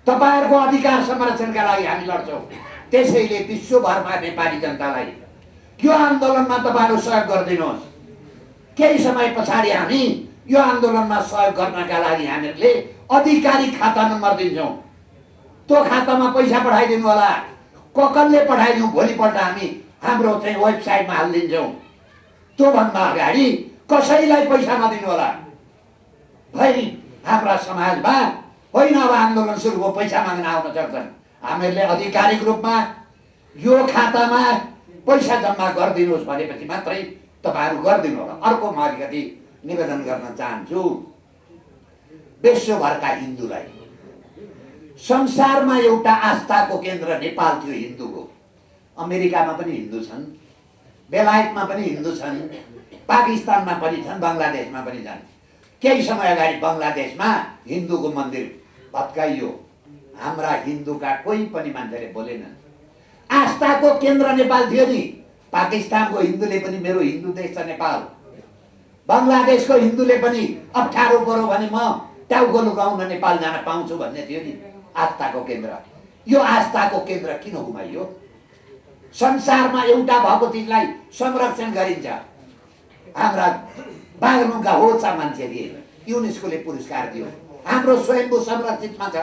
तपाईहरुको अधिकार संरक्षणका लागि हामी लड्छौँ। त्यसैले विश्वभरमा नेपाली जनतालाई यो आन्दोलनमा तपाईहरु सहयोग गरिदिनुहोस्। केही समय पछाडि हामी यो आन्दोलनमा सहयोग गर्नका लागि हामीहरूले अधिकारी खाता नम्बर दिन्छौँ। त्यो खातामा पैसा पठाइदिनु होला। कसले पठाइदिउँ भोलिपल्ट हामी हाम्रो चाहिँ वेबसाइटमा हालिदिन्छौँ। त्यो भन्दा अगाडि कसैलाई पैसा नदिनु होला। फेरि हाम्रा समाजमा होइन अब आन्दोलन सुरु भयो पैसा माग्न आउन सक्छन्। हामीहरूले आधिकारिक रूपमा यो खातामा पैसा जम्मा गरिदिनुहोस् भनेपछि मात्रै तपाईहरु गरिदिनु होला। अर्को म अलिकति निवेदन गर्न चाहन्छु विश्वभरका हिन्दूलाई। संसारमा एउटा आस्थाको केन्द्र नेपाल थियो हिन्दूको। अमेरिकामा पनि हिन्दू छन्, बेलायतमा पनि हिन्दू छन्, पाकिस्तानमा पनि छन्, बङ्गलादेशमा पनि छन्। केही समय अगाडि बङ्गलादेशमा हिन्दूको मन्दिर भत्काइयो। हाम्रा हिन्दूका कोही पनि मान्छेले बोलेनन्। आस्थाको केन्द्र नेपाल थियो नि। पाकिस्तानको हिन्दूले पनि मेरो हिन्दू देश छ नेपाल, बङ्गलादेशको हिन्दूले पनि अप्ठ्यारो पर्यो भने म टाउको लुकाउन नेपाल जान पाउँछु भन्ने थियो नि आस्थाको केन्द्र। यो आस्थाको केन्द्र किन गुमाइयो? संसारमा एउटा भएको चिजलाई संरक्षण गरिन्छ। हाम्रा बागलुङका होचा मान्छेले युनेस्कोले पुरस्कार दियो। हाम्रो स्वयम्भू संरक्षितमा छ।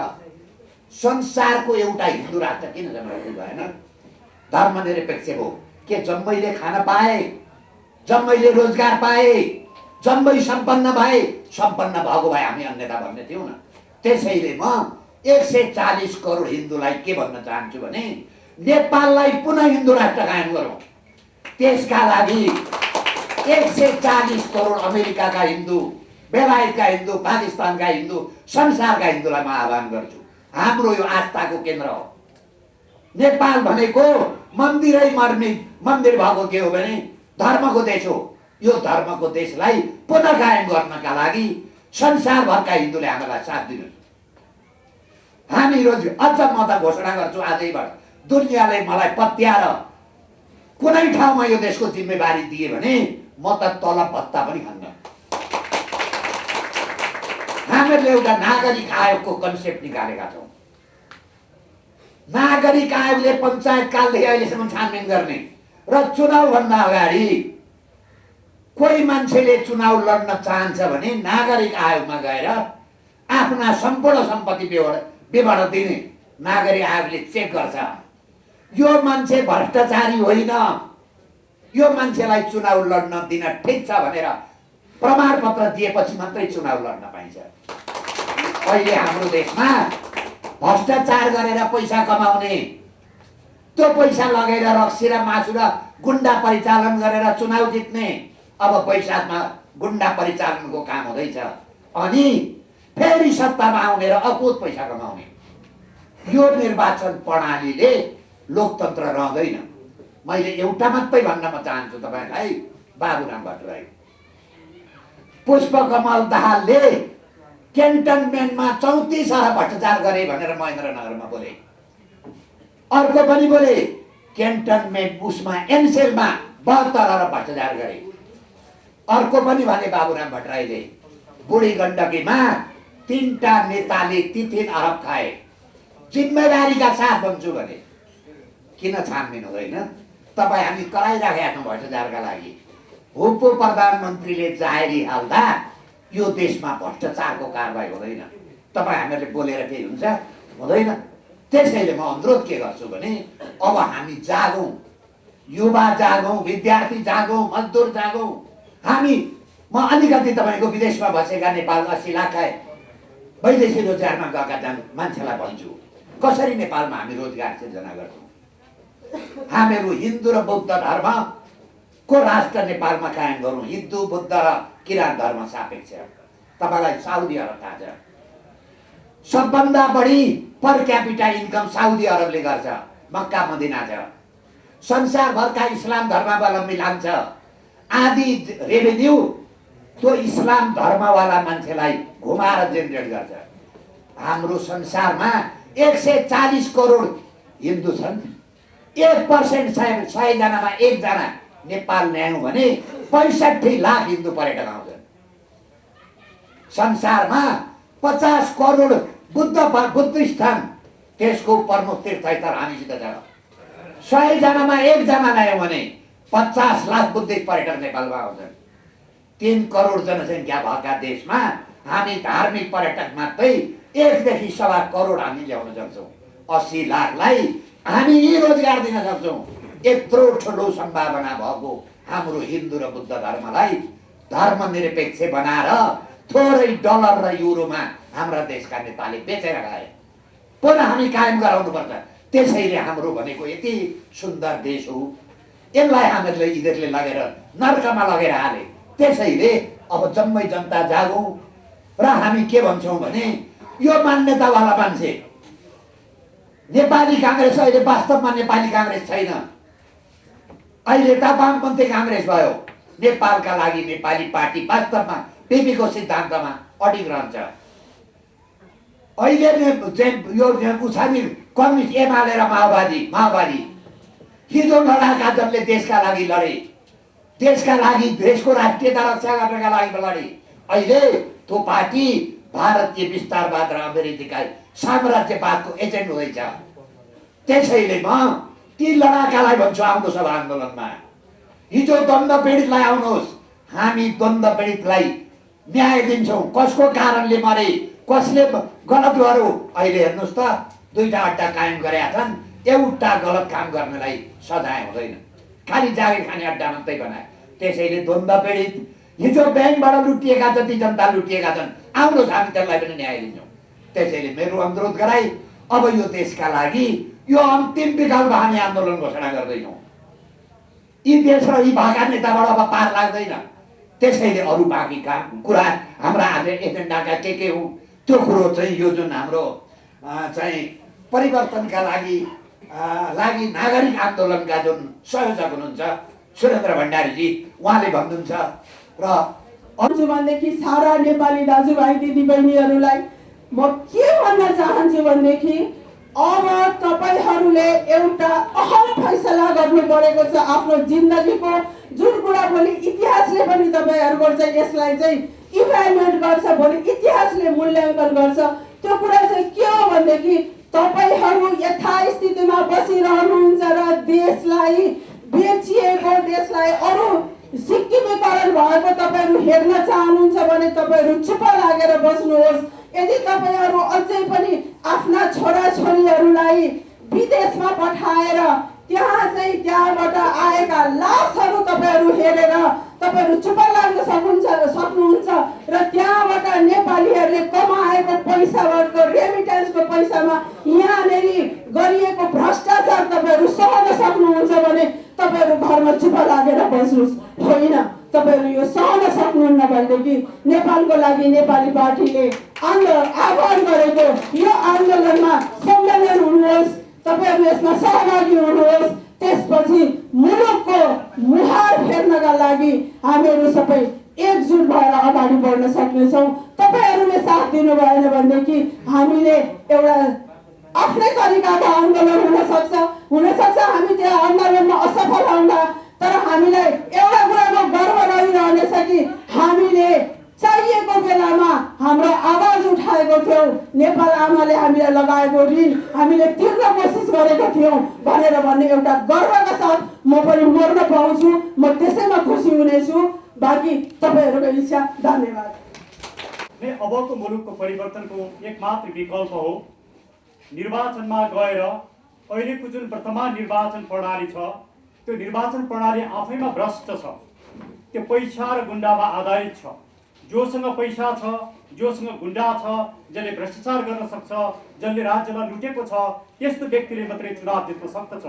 संसारको एउटा हिन्दू राष्ट्र किन संरक्षित भएन? धर्मनिरपेक्ष हो। के जम्मैले खान पाए, जम्मैले रोजगार पाए, जम्मै सम्पन्न भए? सम्पन्न भएको भए हामी अन्यथा भन्ने थियौँ न। त्यसैले म 140 करोड हिन्दूलाई के भन्न चाहन्छु भने नेपाललाई पुनः हिन्दू राष्ट्र कायम गरौँ। त्यसका लागि 140 करोड अमेरिकाका हिन्दू, बेलायतका हिन्दू, पाकिस्तानका हिन्दू, संसारका हिन्दूलाई म आह्वान गर्छु। हाम्रो यो आस्थाको केन्द्र हो। नेपाल भनेको मन्दिरै मर्ने मन्दिर भएको के हो भने धर्मको देश हो। यो धर्मको देशलाई पुनः कायम गर्नका लागि संसारभरका हिन्दूले हामीलाई साथ दिनु। हामी रोज अझ म त घोषणा गर्छु आजैबाट दुनियाँले मलाई पत्याएर कुनै ठाउँमा यो देशको जिम्मेवारी दिए भने म त तलब भत्ता पनि खान्न। हामीहरूले एउटा नागरिक आयोगको कन्सेप्ट निकालेका छौँ। नागरिक आयोगले पञ्चायतकालदेखि अहिलेसम्म छानबिन गर्ने र चुनावभन्दा अगाडि कोही मान्छेले चुनाव लड्न चाहन्छ भने नागरिक आयोगमा गएर आफ्ना सम्पूर्ण सम्पत्ति विवरण दिने नागरिक आयोगले चेक गर्छ। यो मान्छे भ्रष्टाचारी होइन, यो मान्छेलाई चुनाव लड्न दिन ठिक छ भनेर प्रमाणपत्र दिएपछि मात्रै चुनाव लड्न पाइन्छ। अहिले हाम्रो देशमा भ्रष्टाचार गरेर पैसा कमाउने, त्यो पैसा लगेर रक्सी र मासु र गुन्डा परिचालन गरेर चुनाव जित्ने, अब वैशाखमा गुन्डा परिचालनको काम हुँदैछ अनि फेरि सत्तामा आउने र अकुत पैसा कमाउने। यो निर्वाचन प्रणालीले लोकतन्त्र रहँदैन। मैले एउटा मात्रै भन्न म चाहन्छु तपाईँलाई, बाबुराम भट्टराई, पुष्पकमल दाहालले क्यान्टनमेन्टमा 34 अरब भ्रष्टाचार गरे भनेर महेन्द्रनगरमा बोले। अर्को पनि बोले क्यान्टनमेन्ट उसमा एनसेलमा 72 अरब भ्रष्टाचार गरे। अर्को पनि भने बाबुराम भट्टराईले बुढी गण्डकीमा 3टा नेताले 3 अरब खाए। जिम्मेवारीका साथ भन्छु भने किन छानबिन हुँदैन? तपाईँ हामी कराइराखेका छौँ भ्रष्टाचारका लागि। उप प्रधानमन्त्रीले जाहेरी हाल्दा यो देशमा भ्रष्टाचारको कारबाही हुँदैन। तपाईँ हामीहरूले बोलेर केही हुन्छ? हुँदैन। त्यसैले म अनुरोध के गर्छु भने अब हामी जागौँ, युवा जागौँ, विद्यार्थी जागौँ, मजदुर जागौँ। म अलिकति तपाईँको विदेशमा बसेका नेपाल 80 लाख वैदेशिक रोजगारमा गएका मान्छेलाई भन्छु कसरी नेपालमा हामी रोजगार सिर्जना गर्छौँ। हामीहरू हिन्दू र बौद्ध धर्मको राष्ट्र नेपालमा कायम गरौँ। हिन्दू, बुद्ध र किराँत धर्म सापेक्ष। तपाईँलाई साउदी अरब थाहा छ, सबभन्दा बढी पर क्यापिटा इन्कम साउदी अरबले गर्छ, मक्का मदिना छ। संसारभरका इस्लाम धर्मावलम्बी लान्छ, आदि रेभेन्यू त्यो इस्लाम धर्मवाला मान्छेलाई घुमाएर जेनेरेट गर्छ। हाम्रो संसारमा 140 करोड हिन्दू छन्। 1% 100 जनामा 1 जना नेपाल ल्यायौँ भने 65 लाख हिन्दू पर्यटक आउँछन्। संसारमा 50 करोड बुद्धिस्ट छन्, त्यसको प्रमुख तीर्थस्थल हामीसित छ। 100 जनामा 1 जना ल्यायौँ भने 50 लाख बुद्धिस्ट पर्यटक नेपालमा आउँछन्। 3 करोड जनसङ्ख्या भएका देशमा हामी धार्मिक पर्यटक मात्रै 1 देखि 1.25 करोड हामी ल्याउन सक्छौँ। 80 लाखलाई हामी यी रोजगार दिन सक्छौँ। यत्रो ठुलो सम्भावना भएको हाम्रो हिन्दू र बुद्ध धर्मलाई धर्मनिरपेक्ष बनाएर थोरै डलर र युरोमा हाम्रा देशका नेताले बेचेर गए। पुनः हामी कायम गराउनुपर्छ। त्यसैले हाम्रो भनेको यति सुन्दर देश हो, यसलाई हामीहरूले यिनीहरूले लगेर नर्कमा लगेर हाले। त्यसैले अब जम्मै जनता जागौँ र हामी के भन्छौँ भने यो मान्यतावाला मान्छे नेपाली काङ्ग्रेस अहिले वास्तवमा नेपाली काङ्ग्रेस छैन, अहिले त वामपन्थी काङ्ग्रेस भयो। नेपालका लागि नेपाली पार्टी वास्तवमा बिपीको सिद्धान्तमा अडिग रहन्छ। अहिले यो उछानी कम्युनिस्ट एमाले र माओवादी हिजो लडाका जसले देशका लागि लडे, देशका लागि देशको राष्ट्रियता रक्षा गर्नका लागि लडे, अहिले त्यो पार्टी भारतीय विस्तारवाद र अमेरिका साम्राज्यवादको एजेन्ट हुँदैछ। त्यसैले म ती लडाकालाई भन्छु आउनुहोस् अब आन्दोलनमा। हिजो द्वन्द्व पीडितलाई आउनुहोस्, हामी द्वन्द्व पीडितलाई न्याय दिन्छौँ। कसको कारणले मरे, कसले गलत गर्यो, अहिले हेर्नुहोस् त 2टा अड्डा कायम गरेका छन्। एउटा गलत काम गर्नेलाई सजाय हुँदैन, खालि जागिर खाने अड्डा मात्रै बनाए। त्यसैले द्वन्द्व पीडित हिजो ब्याङ्कबाट लुटिएका जति जनता लुटिएका छन्, आउनुहोस् हामी त्यसलाई पनि न्याय दिन्छौँ। त्यसैले मेरो अनुरोध गराई अब यो देशका लागि यो अन्तिम विकल्प हामी आन्दोलन घोषणा गर्दैछौँ। यी देश र यी भाका नेताबाट अब पार लाग्दैन। त्यसैले अरू बाँकी काम कुरा हाम्रा आज एजेन्डाका के हो त्यो कुरो चाहिँ यो जुन हाम्रो चाहिँ परिवर्तनका लागि नागरिक आन्दोलनका जुन संयोजक हुनुहुन्छ सुरेन्द्र भण्डारीजी, उहाँले भन्नुहुन्छ र भन्छु भनेदेखि सारा नेपाली दाजुभाइ दिदीबहिनीहरूलाई म के भन्न चाहन्छु भनेदेखि अब तपाईहरूले एउटा अहम फैसला गर्नु परेको छ आफ्नो जिन्दगीको। जुन कुरा भोलि इतिहासले पनि तपाईँहरूको चाहिँ यसलाई चाहिँ इभ्यालुएट गर्छ, भोलि इतिहासले मूल्याङ्कन गर्छ। त्यो कुरा चाहिँ के हो भनेदेखि तपाईँहरू यथास्थितिमा बसिरहनुहुन्छ र देशलाई बेचिएको, देशलाई अरू सिक्किमीकरण भएको तपाईँहरू हेर्न चाहनुहुन्छ भने तपाईँहरू चुप लागेर बस्नुहोस्। यदि तपाईँहरू अझै पनि आफ्ना छोराछोरीहरूलाई विदेशमा पठाएर त्यहाँबाट आएका लासहरू तपाईँहरू हेरेर तपाईँहरू चुप लाग्न सक्नुहुन्छ र त्यहाँबाट नेपालीहरूले कमाएको पैसाबाट रेमिटेन्सको पैसामा यहाँनिर गरिएको भ्रष्टाचार तपाईँहरू सहन सक्नुहुन्छ भने तपाईँहरू घरमा चुप लागेर बस्नुहोस्। होइन, तपाईँहरू यो सहन सक्नुहुन्न भनेदेखि नेपालको लागि नेपाली पार्टीले आह्वान गरेको यो आन्दोलनमा संलग्न हुनुहोस्, तपाईँहरू यसमा सहभागी हुनुहोस्। त्यसपछि मुलुकको मुहार फेर्नका लागि हामीहरू सबै एकजुट भएर अगाडि बढ्न सक्नेछौँ। तपाईँहरूले साथ दिनु भएन भनेदेखि हामीले एउटा आफ्नै तरिकाको आन्दोलन हुनसक्छ हामी त्यो आन्दोलनमा असफल हुँदा। तर हामीलाई एउटा कुराको गर्व रहिरहनेछ कि हामीले चाहिएको बेलामा हाम्रो आवाज उठाएको थियौँ, नेपाल आमाले हामीलाई लगाएको ऋण हामीले तिर्न कोसिस गरेको थियौँ भनेर भन्ने एउटा गर्वका साथ म पनि मर्न पाउँछु। म त्यसैमा खुसी हुनेछु। बाँकी तपाईँहरूको इच्छा। धन्यवाद। अबको मुलुकको परिवर्तनको एकमात्र विकल्प हो निर्वाचनमा गएर अहिलेको जुन वर्तमान निर्वाचन प्रणाली छ त्यो निर्वाचन प्रणाली आफैमा भ्रष्ट छ, त्यो पैसा र गुन्डामा आधारित छ। जोसँग पैसा छ, जोसँग गुन्डा छ, जसले भ्रष्टाचार गर्न सक्छ, जसले राज्यलाई लुटेको छ, त्यस्तो व्यक्तिले मात्रै चुनाव जित्न सक्दछ।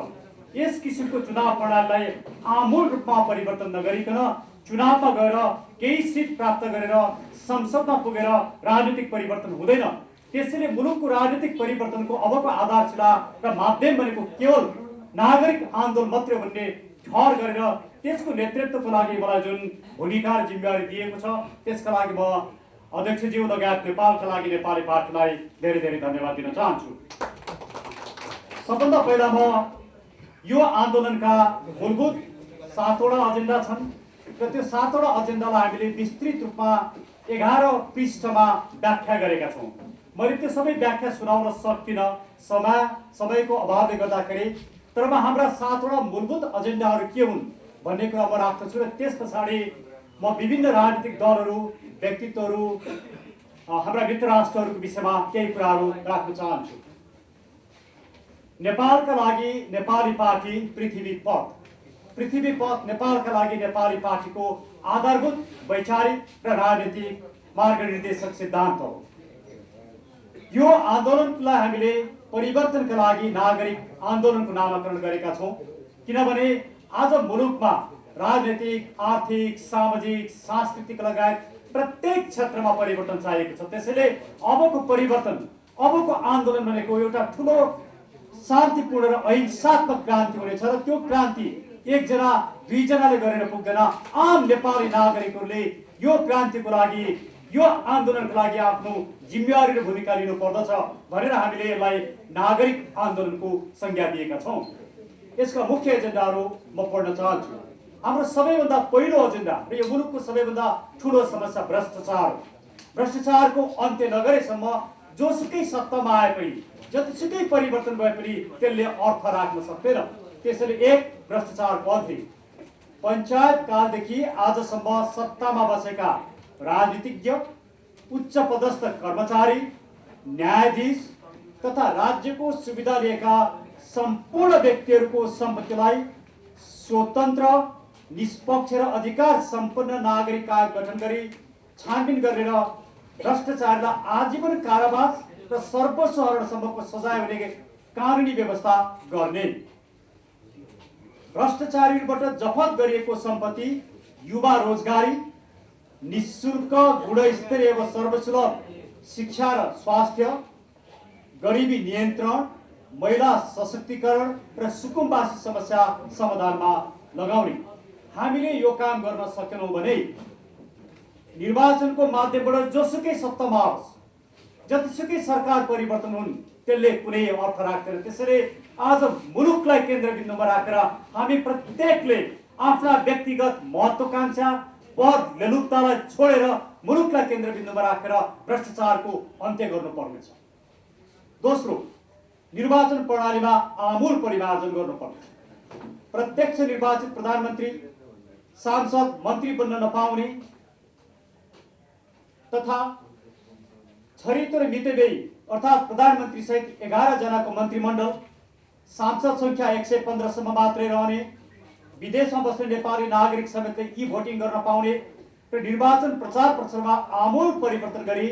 यस किसिमको चुनाव प्रणालीलाई आमूल रूपमा परिवर्तन नगरिकन चुनावमा गएर केही सिट प्राप्त गरेर संसदमा पुगेर राजनीतिक परिवर्तन हुँदैन। त्यसैले मुलुकको राजनीतिक परिवर्तनको अबको आधारशिला र माध्यम भनेको केवल नागरिक आन्दोलन मात्रै भन्ने ठहर गरेर त्यसको नेतृत्वको लागि मलाई जुन भूमिका र जिम्मेवारी दिएको छ त्यसका लागि म अध्यक्षज्यू लगायत नेपालका लागि नेपाली पार्टीलाई धेरै धेरै धन्यवाद दिन चाहन्छु। सबभन्दा पहिला म यो आन्दोलनका मूलभूत 7वटा एजेन्डा छन् र त्यो 7वटा एजेन्डालाई हामीले विस्तृत रूपमा 11 पृष्ठमा व्याख्या गरेका छौँ। मैले त्यो सबै व्याख्या सुनाउन सक्दिनँ समयको अभावले गर्दाखेरि, तर म हाम्रा 7वटा मूलभूत एजेन्डाहरू के हुन् भन्ने कुरा म राख्दछु र त्यस पछाडि म विभिन्न राजनीतिक दलहरू, व्यक्तित्वहरू, हाम्रा मित्र राष्ट्रहरूको विषयमा केही कुराहरू राख्न चाहन्छु। नेपालका लागि नेपाली पार्टी पृथ्वी पथ नेपालका लागि नेपाली पार्टीको आधारभूत वैचारिक र राजनीतिक मार्गनिर्देशक सिद्धान्त हो। यो आन्दोलनलाई हामीले परिवर्तनका लागि नागरिक आन्दोलनको नामाकरण गरेका छौँ, किनभने आज मुलुकमा राजनीतिक, आर्थिक, सामाजिक, सांस्कृतिक लगायत प्रत्येक क्षेत्रमा परिवर्तन चाहिएको छ। त्यसैले अबको परिवर्तन, अबको आन्दोलन भनेको एउटा ठुलो शान्तिपूर्ण र अहिंसात्मक क्रान्ति हुनेछ र त्यो क्रान्ति एकजना दुईजनाले गरेर पुग्दैन। आम नेपाली नागरिकहरूले यो क्रान्तिको लागि, यो आन्दोलनको लागि आफ्नो जिम्मेवारी र भूमिका लिनु पर्दछ भनेर हामीले यसलाई नागरिक आन्दोलनको संज्ञा दिएका छौँ। यसका मुख्य एजेन्डाहरू म पढ्न चाहन्छु। हाम्रो सबैभन्दा पहिलो एजेन्डा र यो मुलुकको सबैभन्दा ठुलो समस्या भ्रष्टाचार। भ्रष्टाचारको अन्त्य नगरेसम्म जोसुकै सत्तामा आए पनि, जतिसुकै परिवर्तन भए पनि त्यसले अर्थ राख्न सक्दैन। त्यसैले एक, भ्रष्टाचारको अन्त्य। पञ्चायत कालदेखि आजसम्म सत्तामा बसेका राजनीतिज्ञ, उच्च पदस्थ कर्मचारी, न्यायाधीश तथा राज्यको सुविधा लिएका सम्पूर्ण व्यक्तिहरूको सम्पत्तिलाई स्वतन्त्र, निष्पक्ष र अधिकार सम्पन्न नागरिक आयोग गठन गरी छानबिन गरेर भ्रष्टाचारीलाई आजीवन कारावास र सर्वोच्चसम्मको सजाय हुने कानुनी व्यवस्था गर्ने। भ्रष्टाचारीबाट जफत गरिएको सम्पत्ति युवा रोजगारी, निःशुल्क गुणस्तरीय एवं सर्वसुलभ शिक्षा र स्वास्थ्य, गरिबी नियन्त्रण, महिला सशक्तिकरण र सुकुम्बासी समस्या समाधानमा लगाउने। हामीले यो काम गर्न सकेनौँ भने निर्वाचनको माध्यमबाट जोसुकै सत्तामा आओस्, जतिसुकै सरकार परिवर्तन हुन् त्यसले कुनै अर्थ राख्दैन। त्यसैले आज मुलुकलाई केन्द्रबिन्दुमा राखेर हामी प्रत्येकले आफ्ना व्यक्तिगत महत्त्वाकांक्षा पद लेलुप्तालाई छोडेर मुलुकलाई केन्द्रबिन्दुमा राखेर भ्रष्टाचारको अन्त्य गर्नुपर्नेछ। दोस्रो, निर्वाचन प्रणालीमा आमूल परिमार्जन गर्नुपर्नेछ। प्रत्यक्ष निर्वाचित प्रधानमन्त्री, सांसद, मन्त्री बन्न नपाउने तथा छरितो र मितेबेई अर्थात् प्रधानमन्त्री सहित 11 जनाको मन्त्रीमण्डल, सांसद संख्या 115 सम्म मात्रै रहने, विदेशमा बस्ने नेपाली नागरिक समेतले ई भोटिङ गर्न पाउने र निर्वाचन प्रचार प्रसारमा आमूल परिवर्तन गरी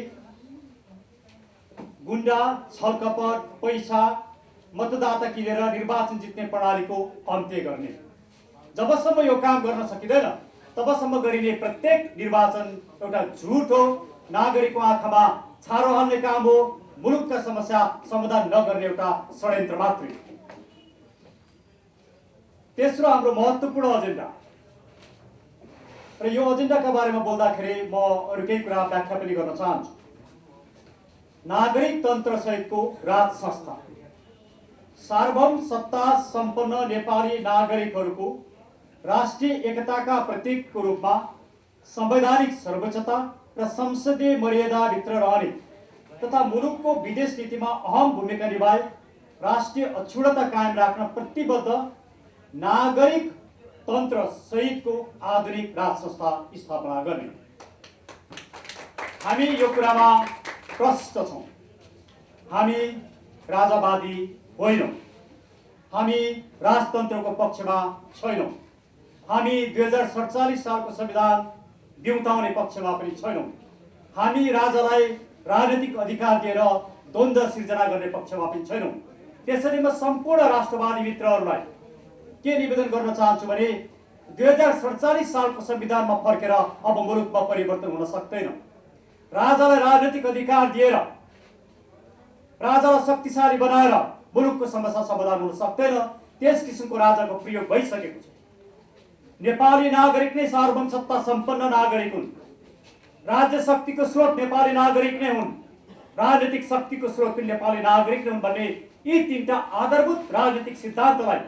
गुण्डा, छलकपट, पैसा, मतदाता किनेर निर्वाचन जित्ने प्रणालीको अन्त्य गर्ने। जबसम्म यो काम गर्न सकिँदैन तबसम्म गरिने प्रत्येक निर्वाचन एउटा झुट हो, नागरिकको आँखामा छारो हाल्ने काम हो, मुलुकका समस्या समाधान नगर्ने एउटा षड्यन्त्र मात्रै। तेस्रो, हाम्रो महत्त्वपूर्ण एजेन्डा र यो एजेन्डाका बारेमा बोल्दाखेरि म अरू केही कुरा व्याख्या पनि गर्न चाहन्छु। नागरिक तन्त्र सहितको राज संस्था, सार्वभौम सत्ता सम्पन्न नेपाली नागरिकहरूको राष्ट्रिय एकताका प्रतीकको रूपमा संवैधानिक सर्वोच्चता र संसदीय मर्यादाभित्र रहने तथा मुलुकको विदेश नीतिमा अहम भूमिका निभाई राष्ट्रिय अक्षुण्णता कायम राख्न प्रतिबद्ध नागरिक तन्त्र सहितको आधुनिक राज संस्था स्थापना गर्ने। हामी यो कुरामा प्रष्ट छौँ। हामी राजावादी होइनौँ, हामी राजतन्त्रको पक्षमा छैनौँ, हामी 2047 सालको संविधान बिउताउने पक्षमा पनि छैनौँ, हामी राजालाई राजनीतिक अधिकार दिएर द्वन्द्व सिर्जना गर्ने पक्षमा पनि छैनौँ। त्यसैले म सम्पूर्ण राष्ट्रवादी मित्रहरूलाई के निवेदन गर्न चाहन्छु भने 2047 सालको संविधानमा फर्केर अब मुलुकमा परिवर्तन हुन सक्दैन। राजालाई राजनीतिक अधिकार दिएर, राजालाई शक्तिशाली बनाएर मुलुकको समस्या समाधान हुन सक्दैन। त्यस किसिमको राजाको प्रयोग भइसकेको छ। नेपाली नागरिक नै सार्वभौम सत्ता सम्पन्न नागरिक हुन्। राज्य शक्तिको स्रोत नेपाली नागरिक नै हुन्, राजनीतिक शक्तिको स्रोत पनि नेपाली नागरिक नै हुन् भन्ने यी तीनटा आधारभूत राजनीतिक सिद्धान्तलाई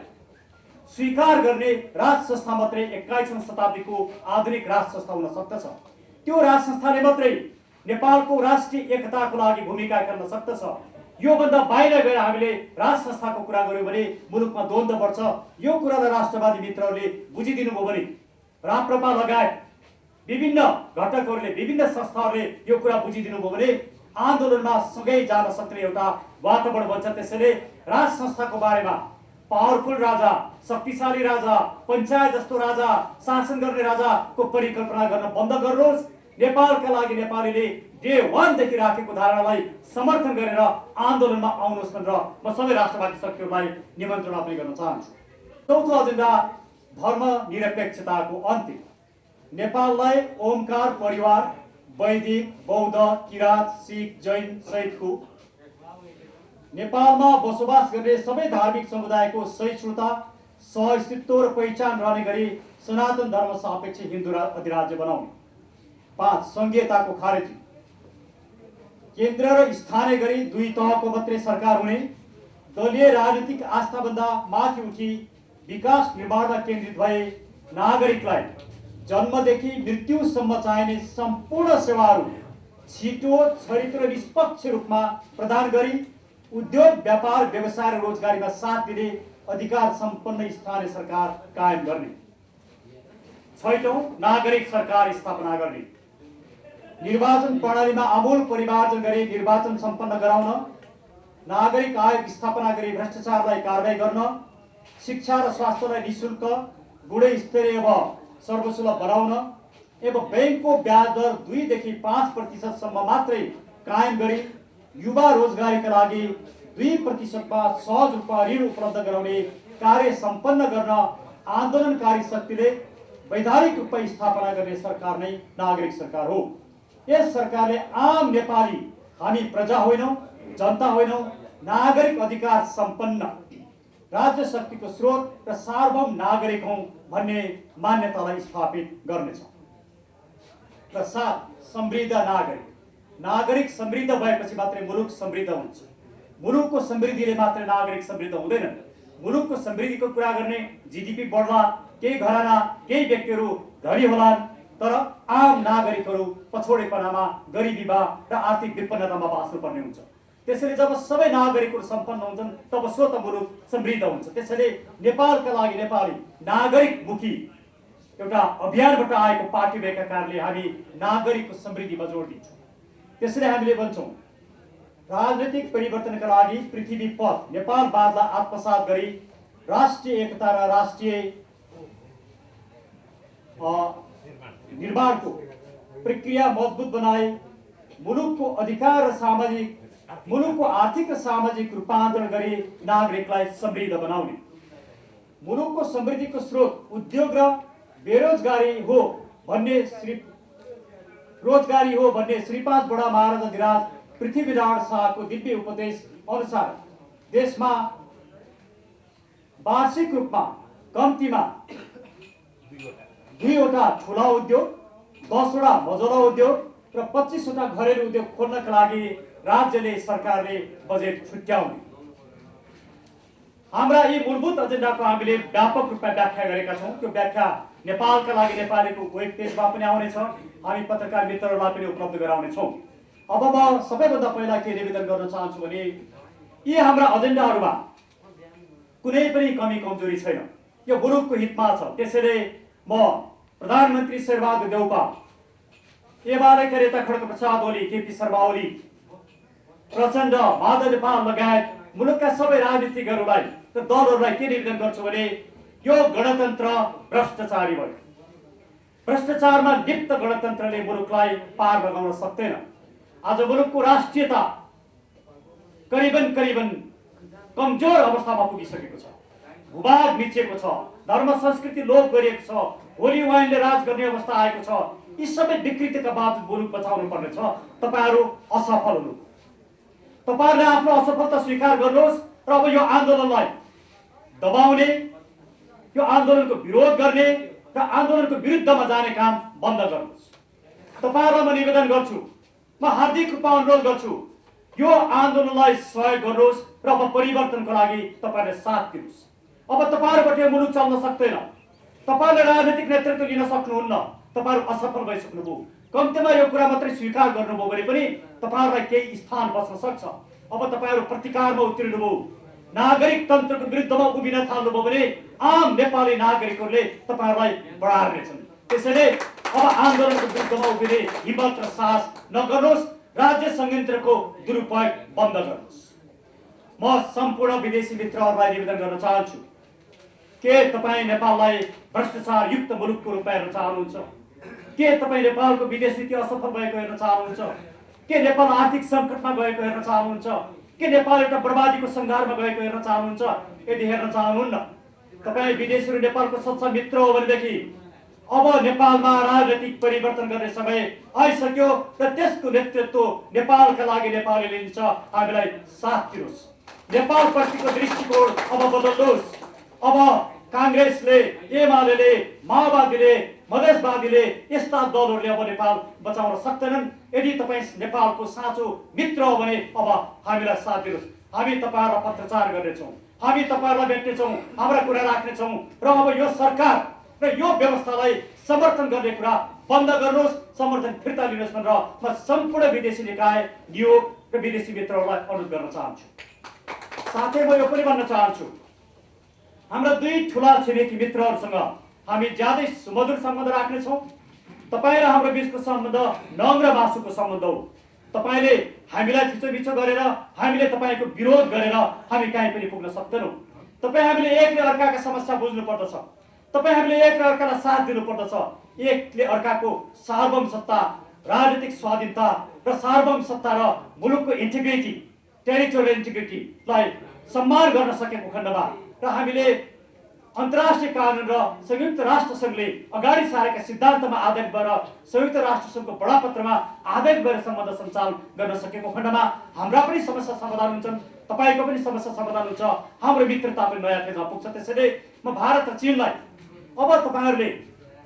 स्वीकार गर्ने राज संस्था मात्रै 21औं शताब्दीको आधुनिक राज संस्था हुन सक्दछ। त्यो राज संस्थाले मात्रै नेपालको राष्ट्रिय एकताको लागि भूमिका खेल्न सक्दछ। योभन्दा बाहिर गएर हामीले राज संस्थाको कुरा गर्यौँ भने मुलुकमा द्वन्द्व बढ्छ। यो कुरालाई राष्ट्रवादी मित्रहरूले बुझिदिनु भयो भने, राप्रपा लगायत विभिन्न घटकहरूले, विभिन्न संस्थाहरूले यो कुरा बुझिदिनु भयो भने आन्दोलनमा सँगै जान सक्ने एउटा वातावरण बन्छ। त्यसैले राज संस्थाको बारेमा पावरफुल राजा, शक्तिशाली राजा, पञ्चायत जस्तो राजा, शासन गर्ने राजाको परिकल्पना गर्न बन्द गर्नुहोस्। नेपालका लागि नेपालीले डे 1 देखि राखेको धारणालाई समर्थन गरेर आन्दोलनमा आउनुहोस् भनेर म सबै राष्ट्रवादी शक्तिहरूलाई निमन्त्रणा पनि गर्न चाहन्छु। चौथो एजेन्डा, धर्मनिरपेक्षताको अन्त्य। नेपाललाई ओमकार परिवार, वैदिक, बौद्ध, किराँत, सिख, जैन सहितको नेपालमा बसोबास गर्ने सबै धार्मिक समुदायको सहिष्णुता, सहअस्तित्व र पहिचान रहने गरी सनातन धर्म सापेक्ष हिन्दू अधिराज्य बनाउने। 5, संघीयताको खारेजी। केन्द्र र स्थानीय गरी 2 तहको मात्रै सरकार हुने, दलीय राजनीतिक आस्थाभन्दा माथि उठी विकास निर्माणमा केन्द्रित भए नागरिकलाई जन्मदेखि मृत्युसम्म चाहिने सम्पूर्ण सेवाहरू छिटो, छरितो र निष्पक्ष रूपमा प्रदान गरी उद्योग, व्यापार, व्यवसाय र रोजगारीमा साथ दिने अधिकार सम्पन्न स्थानीय सरकार कायम गर्ने। 6औं, नागरिक सरकार स्थापना गर्ने। निर्वाचन प्रणालीमा आमूल परिमार्जन गरी निर्वाचन सम्पन्न गराउन, नागरिक आयोग स्थापना गरी भ्रष्टाचारलाई कारबाही गर्न, शिक्षा र स्वास्थ्यलाई निःशुल्क, गुणस्तरीय व सर्वसुलभ बनाउन एवं बैंकको ब्याज दर 2 देखि 5% सम्म मात्रै कायम गरी युवा रोजगारीका लागि 2% मा सहज रूपमा ऋण उपलब्ध गराउने कार्य सम्पन्न गर्न आन्दोलनकारी शक्तिले वैधानिक रूपमा स्थापना गर्ने सरकार नै नागरिक सरकार हो। यस सरकारले आम नेपाली, हामी प्रजा होइनौँ, जनता होइनौँ, नागरिक अधिकार सम्पन्न राज्य शक्तिको स्रोत र सार्वभौम नागरिक हौं भन्ने मान्यतालाई स्थापित गर्नेछ। र 7, समृद्ध नागरिक। नागरिक समृद्ध भएपछि मात्रै मुलुक समृद्ध हुन्छ। मुलुकको समृद्धिले मात्रै नागरिक समृद्ध हुँदैनन्। मुलुकको समृद्धिको कुरा गर्ने जीडीपी बढ्ला, केही घराना केही व्यक्तिहरू धनी होलान्, तर आम नागरिकहरू पछौडेपनामा, गरिबीमा र आर्थिक विपन्नतामा बाँच्नुपर्ने हुन्छ। त्यसैले जब सबै नागरिकहरू सम्पन्न हुन्छन् तब स्वतः मुलुक समृद्ध हुन्छ। त्यसैले नेपालका लागि नेपाली नागरिकमुखी एउटा अभियानबाट आएको पार्टी भएका कारणले हामी नागरिकको समृद्धिमा जोड दिन्छौँ। त्यसैले हामीले भन्छौँ राजनीतिक परिवर्तनका लागि पृथ्वी पथ नेपालवादलाई आत्मसात गरी राष्ट्रिय एकता र राष्ट्रिय निर्माणको प्रक्रिया मजबुत बनाए मुलुकको अधिकार र सामाजिक मुलुकको आर्थिक र सामाजिक रूपान्तरण गरी नागरिकलाई समृद्ध बनाउने, मुलुकको समृद्धिको स्रोत उद्योग र बेरोजगारी हो भन्ने श्री 5 बडा महाराजाधिराज पृथ्वीनारायण शाहको दिव्य उपदेश अनुसार देशमा वार्षिक रूपमा कम्तीमा 2वटा ठुला उद्योग, 10वटा मझौला उद्योग र 25वटा घरेलु उद्योग खोल्नका लागि राज्यले सरकारले बजेट छुट्याउने। हाम्रा यी मूलभूत एजेन्डाको हामीले व्यापक रूपमा व्याख्या गरेका छौँ। त्यो व्याख्या नेपालका लागि नेपालीको वेब पेजमा पनि आउनेछ। हामी पत्रकार मित्रहरूलाई पनि उपलब्ध गराउनेछौँ। अब म सबैभन्दा पहिला के निवेदन गर्न चाहन्छु भने यी हाम्रा एजेन्डाहरूमा कुनै पनि कमी कमजोरी छैन, यो मुलुकको हितमा छ। त्यसैले म प्रधानमन्त्री शेरबहादुर देउपा, एमालेका नेता खड्गप्रसाद ओली, केपी शर्मा ओली, प्रचण्ड, माधव नेपाल लगायत मुलुकका सबै राजनीतिकहरूलाई र दलहरूलाई के निवेदन गर्छु भने यो गणतन्त्र भ्रष्टाचारी भयो। भ्रष्टाचारमा लिप्त गणतन्त्रले मुलुकलाई पार लगाउन सक्दैन। आज मुलुकको राष्ट्रियता करिबन कमजोर अवस्थामा पुगिसकेको छ। भूभाग मिचेको छ, धर्म संस्कृति लोप गरिएको छ, होली वाइनले राज गर्ने अवस्था आएको छ। यी सबै विकृतिका बावजुद मुलुक बचाउनु पर्नेछ। तपाईहरू असफल हुनु, तपाईहरूले आफ्नो असफलता स्वीकार गर्नुहोस् र अब यो आन्दोलनलाई दबाउने, यो आन्दोलनको विरोध गर्ने र आन्दोलनको विरुद्धमा जाने काम बन्द गर्नुहोस्। तपाईहरूलाई म निवेदन गर्छु, म हार्दिक रूपमा अनुरोध गर्छु, यो आन्दोलनलाई सहयोग गर्नुहोस् र अब परिवर्तनको लागि तपाईहरूले साथ दिनुहोस्। अब तपाईहरूबाट यो मुलुक चल्न सक्दैन। तपाईहरूले राजनीतिक नेतृत्व लिन सक्नुहुन्न। तपाईहरू असफल भइसक्नुभयो। कम्तीमा यो कुरा मात्रै स्वीकार गर्नुभयो भने पनि तपाईहरूलाई केही स्थान बस्न सक्छ। अब तपाईहरू प्रतिकारमा उत्रिनुभयो, नागरिक तन्त्रको विरुद्धमा उभिन थाल्नुभयो भने आम नेपाली नागरिकहरूले तपाईहरूलाई बढार्नेछन्। त्यसैले अब आन्दोलनको विरुद्धमा उभिने हिम्मत र साहस नगर्नुहोस्। राज्य संयन्त्रको दुरुपयोग बन्द गर्नुहोस्। म सम्पूर्ण विदेशी मित्रहरूलाई निवेदन गर्न चाहन्छु, के तपाईँ नेपाललाई भ्रष्टाचार युक्त मुलुकको रूपमा हेर्न चाहनुहुन्छ? के तपाईँ नेपालको विदेश नीति असफल भएको हेर्न चाहनुहुन्छ? के नेपाल आर्थिक सङ्कटमा गएको हेर्न चाहनुहुन्छ? के नेपाल एउटा बर्बादीको सङ्घारमा गएको हेर्न चाहनुहुन्छ? यदि हेर्न चाहनुहुन्न, तपाईँ विदेशीहरू नेपालको सच्चा मित्र हो भनेदेखि अब नेपालमा राजनीतिक परिवर्तन गर्ने समय आइसक्यो र त्यसको नेतृत्व नेपालका लागि नेपालीले लिन्छ। हामीलाई साथ दिनुहोस्। नेपालप्रतिको दृष्टिकोण अब बदल्नुहोस्। अब काङ्ग्रेसले, एमाले, माओवादीले, मधेसवादीले यस्ता दलहरूले अब नेपाल बचाउन सक्दैनन्। यदि तपाईँ नेपालको साँचो मित्र हो भने अब हामीलाई साथ दिनुहोस्। हामी तपाईँहरूलाई पत्रचार गर्नेछौँ, हामी तपाईँहरूलाई भेट्नेछौँ, हाम्रा कुरा राख्नेछौँ र अब यो सरकार र यो व्यवस्थालाई समर्थन गर्ने कुरा बन्द गर्नुहोस्, समर्थन फिर्ता लिनुहोस् भनेर म सम्पूर्ण विदेशी निकाय, नियोग र विदेशी मित्रहरूलाई अनुरोध गर्न चाहन्छु। साथै म यो पनि भन्न चाहन्छु, हाम्रा दुई ठुला छिमेकी मित्रहरूसँग हामी ज्यादै सुमधुर सम्बन्ध राख्नेछौँ। तपाईँ र हाम्रो बिचको सम्बन्ध नङ र मासुको सम्बन्ध हो। तपाईँले हामीलाई थिचोमिचो गरेर, हामीले तपाईँको विरोध गरेर हामी कहीँ पनि पुग्न सक्दैनौँ। तपाईँ हामीले एकले अर्काका समस्या बुझ्नु पर्दछ। तपाईँ हामीले एकले अर्कालाई साथ दिनुपर्दछ। एकले अर्काको सार्वभौम सत्ता, राजनीतिक स्वाधीनता र सार्वभौम सत्ता र मुलुकको इन्टिग्रिटी, टेरिटोरियल इन्टिग्रिटीलाई सम्मान गर्न सकेको खण्डमा र हामीले अन्तर्राष्ट्रिय कानुन र संयुक्त राष्ट्र सङ्घले अगाडि सारेका सिद्धान्तमा आधारित भएर संयुक्त राष्ट्र सङ्घको बडापत्रमा आधारित भएर सम्बन्ध सञ्चालन गर्न सकेको खण्डमा हाम्रा पनि समस्या समाधान हुन्छन्, तपाईँको पनि समस्या समाधान हुन्छ, हाम्रो मित्रता पनि नयाँ फेजमा पुग्छ। त्यसैले म भारत र चीनलाई अब तपाईँहरूले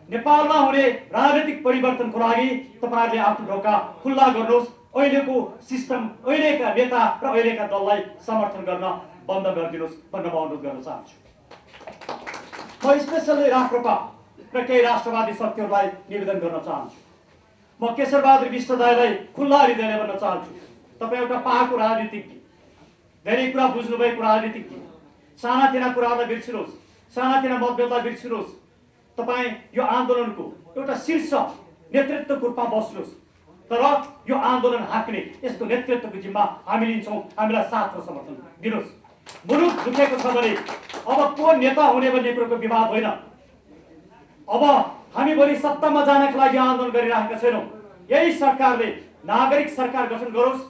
नेपालमा हुने राजनीतिक परिवर्तनको लागि तपाईँहरूले आफ्नो ढोका खुल्ला गर्नुहोस् अहिलेको सिस्टम, अहिलेका नेता र अहिलेका दललाई समर्थन गर्न बन्द गरिदिनुहोस् भन्न म अनुरोध गर्न चाहन्छु। म स्पेसल्ली राप्रपा र केही राष्ट्रवादी शक्तिहरूलाई निवेदन गर्न चाहन्छु। म केशरबहादुर विष्ट दाइलाई खुल्ला हृदयले भन्न चाहन्छु, तपाईँ एउटा पाएको राजनीतिज्ञ, धेरै कुरा बुझ्नुभएको राजनीतिज्ञ, सानातिना कुराहरूलाई बिर्सिनुहोस्, सानातिना मतभेदलाई बिर्सिनुहोस्। तपाईँ यो आन्दोलनको एउटा शीर्ष नेतृत्वको रूपमा बस्नुहोस्, तर यो आन्दोलन हाँक्ने यसको नेतृत्वको जिम्मा हामी लिन्छौँ। हामीलाई साथ र समर्थन दिनुहोस्। मुलुक दुखेको छ भने अब को नेता हुने भन्ने कुरोको विवाद होइन। अब हामी भोलि सत्तामा जानका लागि आन्दोलन गरिरहेका छैनौँ। यही सरकारले नागरिक सरकार गठन गरोस्,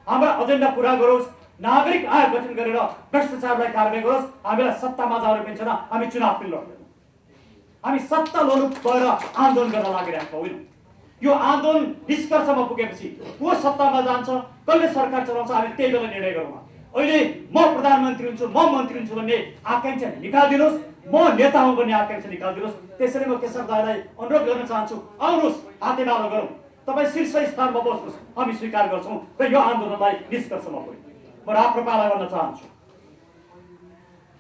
हाम्रा एजेन्डा पुरा गरोस्, नागरिक आयोग गठन गरेर भ्रष्टाचारलाई कारवाही गरोस्। हामीलाई सत्तामा जानु पनि छैन, हामी चुनाव पनि लड्दैनौँ। हामी सत्ता लोलुप भएर आन्दोलन गर्न लागिरहेका होइनौँ। यो आन्दोलन निष्कर्षमा पुगेपछि को सत्तामा जान्छ, कसले सरकार चलाउँछ, हामी त्यही बेला निर्णय गरौँ। अहिले म प्रधानमन्त्री हुन्छु, म मन्त्री हुन्छु भन्ने आकांक्षा निकालिदिनुहोस्, म नेता हुँ भन्ने आकांक्षा निकालिदिनुहोस्। त्यसैले म केशर दाइलाई अनुरोध गर्न चाहन्छु, आउनुहोस्, हातेमालो गरौँ। तपाईँ शीर्ष स्थानमा बस्नुहोस्, हामी स्वीकार गर्छौँ र यो आन्दोलनलाई निष्कर्षमा पुर्याउँ। म राप्रपालाई भन्न चाहन्छु,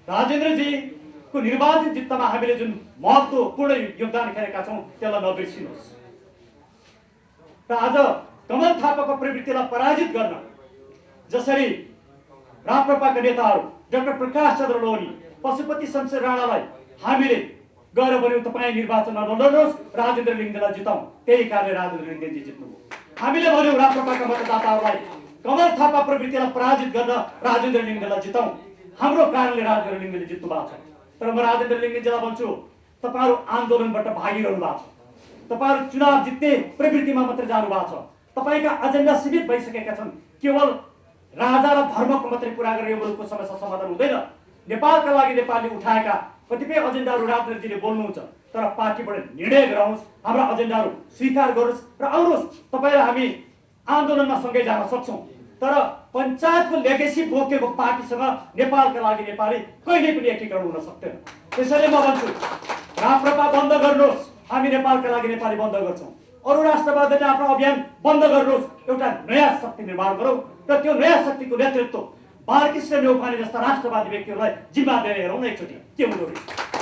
राजेन्द्रजीको निर्वाचित जित्तामा हामीले जुन महत्त्वपूर्ण योगदान खेलेका छौँ त्यसलाई नबिर्सिनुहोस्। र आज कमल थापाको प्रवृत्तिलाई पराजित गर्न जसरी राप्रपाका नेताहरू डाक्टर प्रकाश चन्द्र लोहनी, पशुपति शमशेर राणालाई हामीले गएर भन्यौँ तपाईँ निर्वाचनमा नलड्नुहोस्, राजेन्द्र लिङ्गदेनलाई जिताउँ, त्यही कारणले राजेन्द्र लिङ्गदेनजी जित्नुभयो। हामीले भन्यौँ राप्रपाका मतदाताहरूलाई कमल थापा प्रवृत्तिलाई पराजित गर्न राजेन्द्र लिङ्गदेनलाई जिताउँ, हाम्रो कारणले राजेन्द्र लिङ्गदेनले जित्नु भएको छ। तर म राजेन्द्र लिङ्गदेनजीलाई भन्छु, तपाईँहरू आन्दोलनबाट भागिरहनु भएको छ, तपाईँहरू चुनाव जित्ने प्रवृत्तिमा मात्रै जानु भएको छ। तपाईँका एजेन्डा सीमित भइसकेका छन्। केवल राजा र धर्मको मात्रै कुरा गरेर यो मुलुकको समस्या समाधान हुँदैन। नेपालका लागि नेपालले उठाएका कतिपय एजेन्डाहरू राजनीतिले बोल्नुहुन्छ, तर पार्टीबाट निर्णय गराउनुहोस्, हाम्रा एजेन्डाहरू स्वीकार गरोस् र आउनुहोस्। तपाईँ र हामी आन्दोलनमा सँगै जान सक्छौँ, तर पञ्चायतको लेगेसी बोकेको पार्टीसँग नेपालका लागि नेपाली कहिले पनि एकीकरण हुन सक्दैन। त्यसैले म भन्छु, राप्रपा बन्द गर्नुहोस्, हामी नेपालका लागि नेपाली बन्द गर्छौँ। अरू राष्ट्रवादीले आफ्नो अभियान बन्द गर्नुहोस्, एउटा नयाँ शक्ति निर्माण गरौँ र त्यो नयाँ शक्तिको नेतृत्व बालकृष्ण न्यौपाने जस्ता राष्ट्रवादी व्यक्तिहरूलाई जिम्मा दिएर हेरौँ न एकचोटि के हुँदो रहेछ।